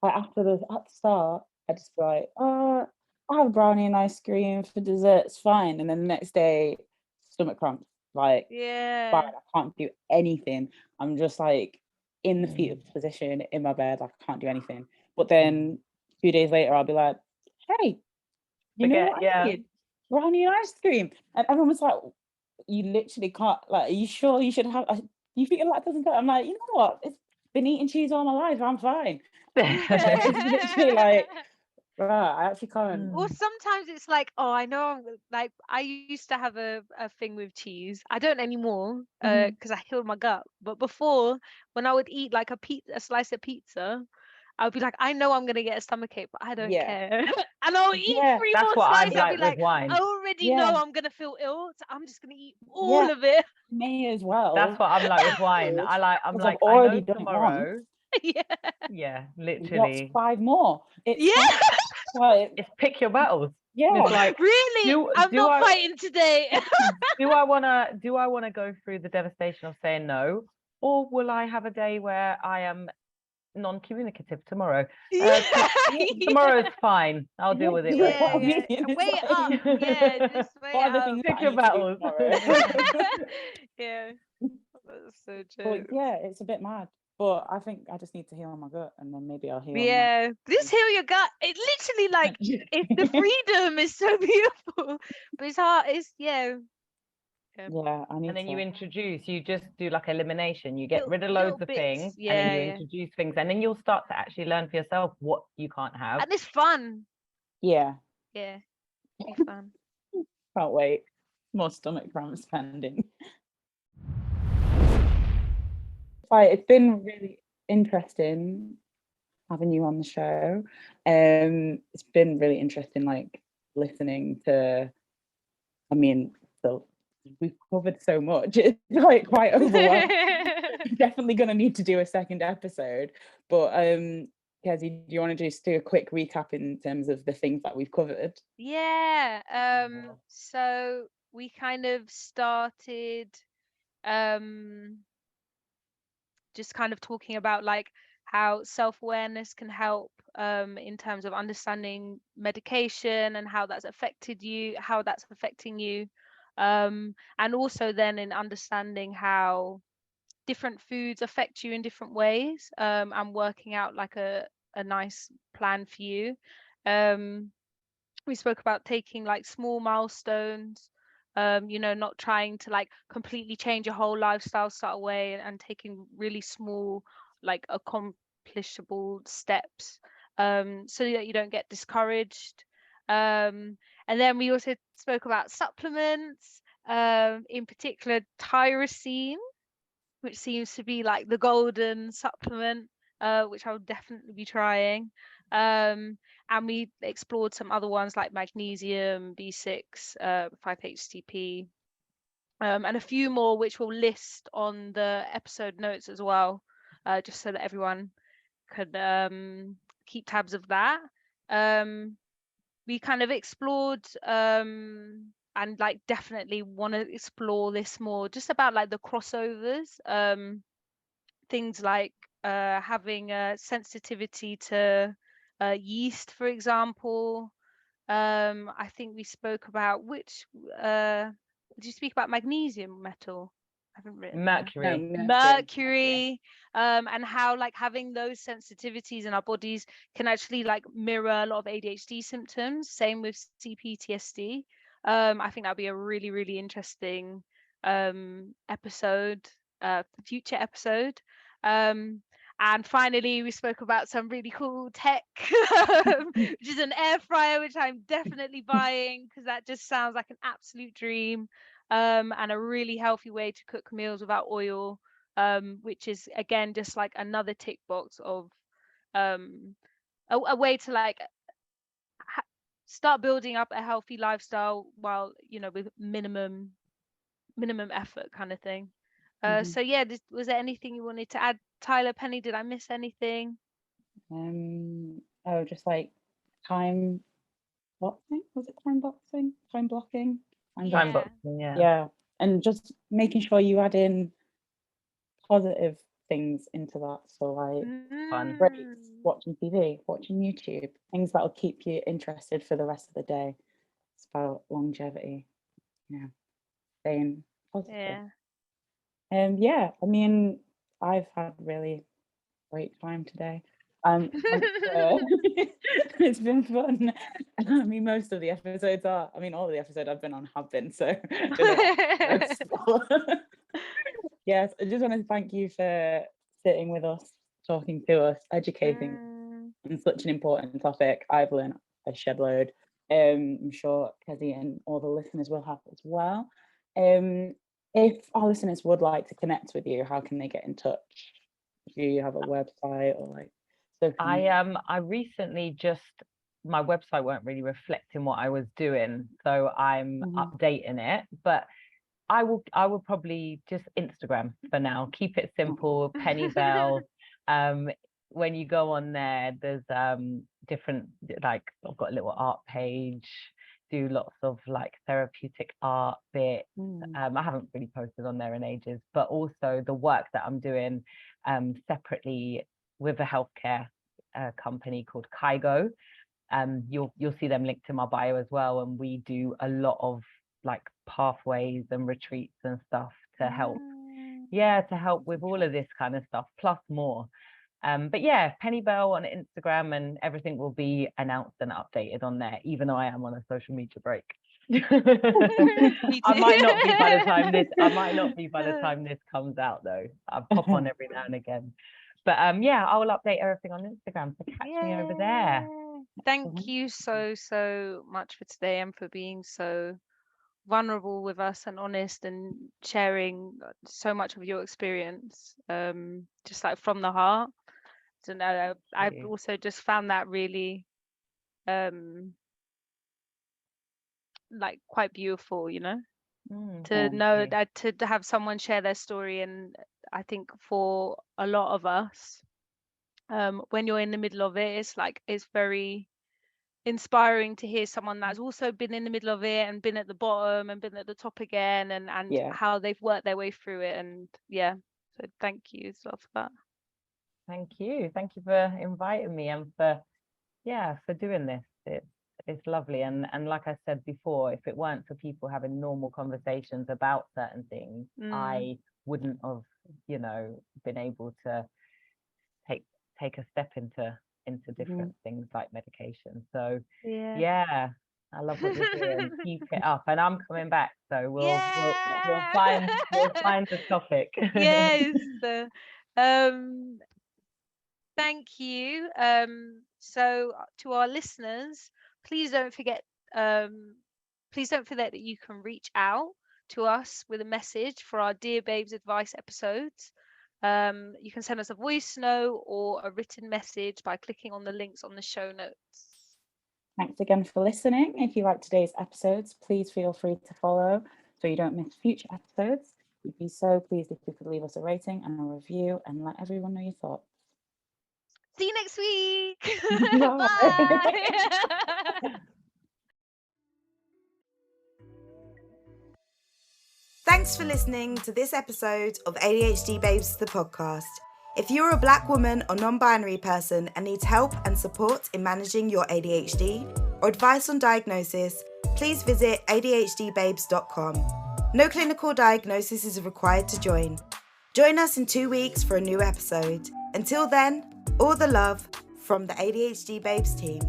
at the start, I just be like, I'll have brownie and ice cream for dessert. It's fine. And then the next day, stomach cramps. Like, fine, I can't do anything. I'm just like in the fetal position in my bed. Like, I can't do anything. But then 2 days later, I'll be like, hey, you know what I need? Brownie and ice cream. And everyone's like, you literally can't, like, are you sure you should have, you think your lactose intolerant? I'm like, you know what? It's been eating cheese all my life. I'm fine. It's literally like, right, I actually can't. Or sometimes it's like, I know, like, I used to have a thing with cheese. I don't anymore because I healed my gut. But before, when I would eat like a slice of pizza, I would be like, I know I'm gonna get a stomachache, but I don't care. And I'll eat 3 more slices. I'll be like, I already know I'm gonna feel ill, so I'm just gonna eat all of it. Me as well. That's what I'm like with wine. I'm like, I've I already know done tomorrow. Literally. What's 5 more? It's pick your battles. It's like, really, I'm not fighting today. do I wanna go through the devastation of saying no, or will I have a day where I am non-communicative tomorrow. Tomorrow's fine. I'll deal with it. Yeah, later. yeah. Weigh it up. Yeah, just weigh What it are the up. things Pick that I your need to do battles. tomorrow? Yeah, that's so But true. yeah, it's a bit mad. But I think I just need to heal my gut, and then maybe I'll heal. Yeah, this heal your gut. It literally like it's the freedom is so beautiful, but it's hard. It's yeah. Yeah, I need And then to. you just do like elimination. You get rid of Little loads of bits. things, and Yeah, then you yeah. introduce things, and then you'll start to actually learn for yourself what you can't have. And it's fun. Yeah, Yeah, be fun. can't wait. More stomach cramps pending. It's been really interesting having you on the show. It's been really interesting, like listening to. I mean, we've covered so much. It's like quite overwhelming. Definitely going to need to do a second episode. But Kesi, do you want to just do a quick recap in terms of the things that we've covered? Yeah. So we kind of started just kind of talking about like how self-awareness can help in terms of understanding medication and how that's affected you, how that's affecting you. And also then in understanding how different foods affect you in different ways, and working out like a nice plan for you. We spoke about taking like small milestones, not trying to like completely change your whole lifestyle straight away, and taking really small, like accomplishable steps, so that you don't get discouraged. And then we also spoke about supplements, in particular tyrosine, which seems to be like the golden supplement, which I'll definitely be trying. And we explored some other ones like magnesium, B6, 5-HTP, and a few more, which we'll list on the episode notes as well, just so that everyone could keep tabs of that. We kind of explored and like definitely want to explore this more, just about like the crossovers, things like having a sensitivity to yeast, for example. I think we spoke about did you speak about magnesium metal? I haven't written that. Mercury, and how like having those sensitivities in our bodies can actually like mirror a lot of ADHD symptoms. Same with CPTSD. I think that'd be a really, really interesting episode, future episode. And finally, we spoke about some really cool tech, which is an air fryer, which I'm definitely buying because that just sounds like an absolute dream. And a really healthy way to cook meals without oil, which is again just like another tick box of a way to like start building up a healthy lifestyle while with minimum effort kind of thing. So yeah, was there anything you wanted to add, Tyler, Penny? Did I miss anything? Just like time boxing. Was it time boxing? Time blocking? Time boxing, yeah. Yeah, and just making sure you add in positive things into that. So like breaks, watching TV, watching YouTube, things that'll keep you interested for the rest of the day. It's about longevity, staying positive. Yeah, I mean, I've had really great time today. It's been fun. I mean, most of the episodes are. I mean, all of the episodes I've been on have been. So, yes, I just want to thank you for sitting with us, talking to us, educating on such an important topic. I've learned a shed load. I'm sure Kesi and all the listeners will have as well. If our listeners would like to connect with you, how can they get in touch? Do you have a website or like? I recently my website weren't really reflecting what I was doing, so I'm updating it. But I will probably just Instagram for now. Keep it simple. Penny Belle. When you go on there, there's different, like I've got a little art page. Do lots of like therapeutic art bits. I haven't really posted on there in ages, but also the work that I'm doing separately with a healthcare company called Kygo. You'll see them linked in my bio as well, and we do a lot of like pathways and retreats and stuff to help with all of this kind of stuff, plus more. But yeah, Penny Belle on Instagram, and everything will be announced and updated on there, even though I am on a social media break. I might not be by the time this comes out though. I'll pop on every now and again. But yeah, I will update everything on Instagram, so catch me over there. Thank you so much for today, and for being so vulnerable with us and honest, and sharing so much of your experience, just like from the heart. So no, I've also just found that really like quite beautiful, you know, to know that, to have someone share their story. And I think for a lot of us, when you're in the middle of it, it's very inspiring to hear someone that's also been in the middle of it and been at the bottom and been at the top again, and how they've worked their way through it. And so thank you as well for that. Thank you for inviting me, and for doing this. It's lovely, and like I said before, if it weren't for people having normal conversations about certain things, I wouldn't have, you know, been able to take a step into different things like medication. So I love what you're doing. Keep it up, and I'm coming back, so we'll find the topic. Yes. Thank you. So to our listeners, please don't forget that you can reach out to us with a message for our Dear Babes Advice episodes. You can send us a voice note or a written message by clicking on the links on the show notes. Thanks again for listening. If you like today's episodes, please feel free to follow so you don't miss future episodes. We'd be so pleased if you could leave us a rating and a review, and let everyone know your thoughts. See you next week. Bye. Bye. Thanks for listening to this episode of ADHD Babes, the podcast. If you're a Black woman or non-binary person and needs help and support in managing your ADHD or advice on diagnosis, please visit adhdbabes.com. No clinical diagnosis is required to join. Join us in 2 weeks for a new episode. Until then, all the love from the ADHD Babes team.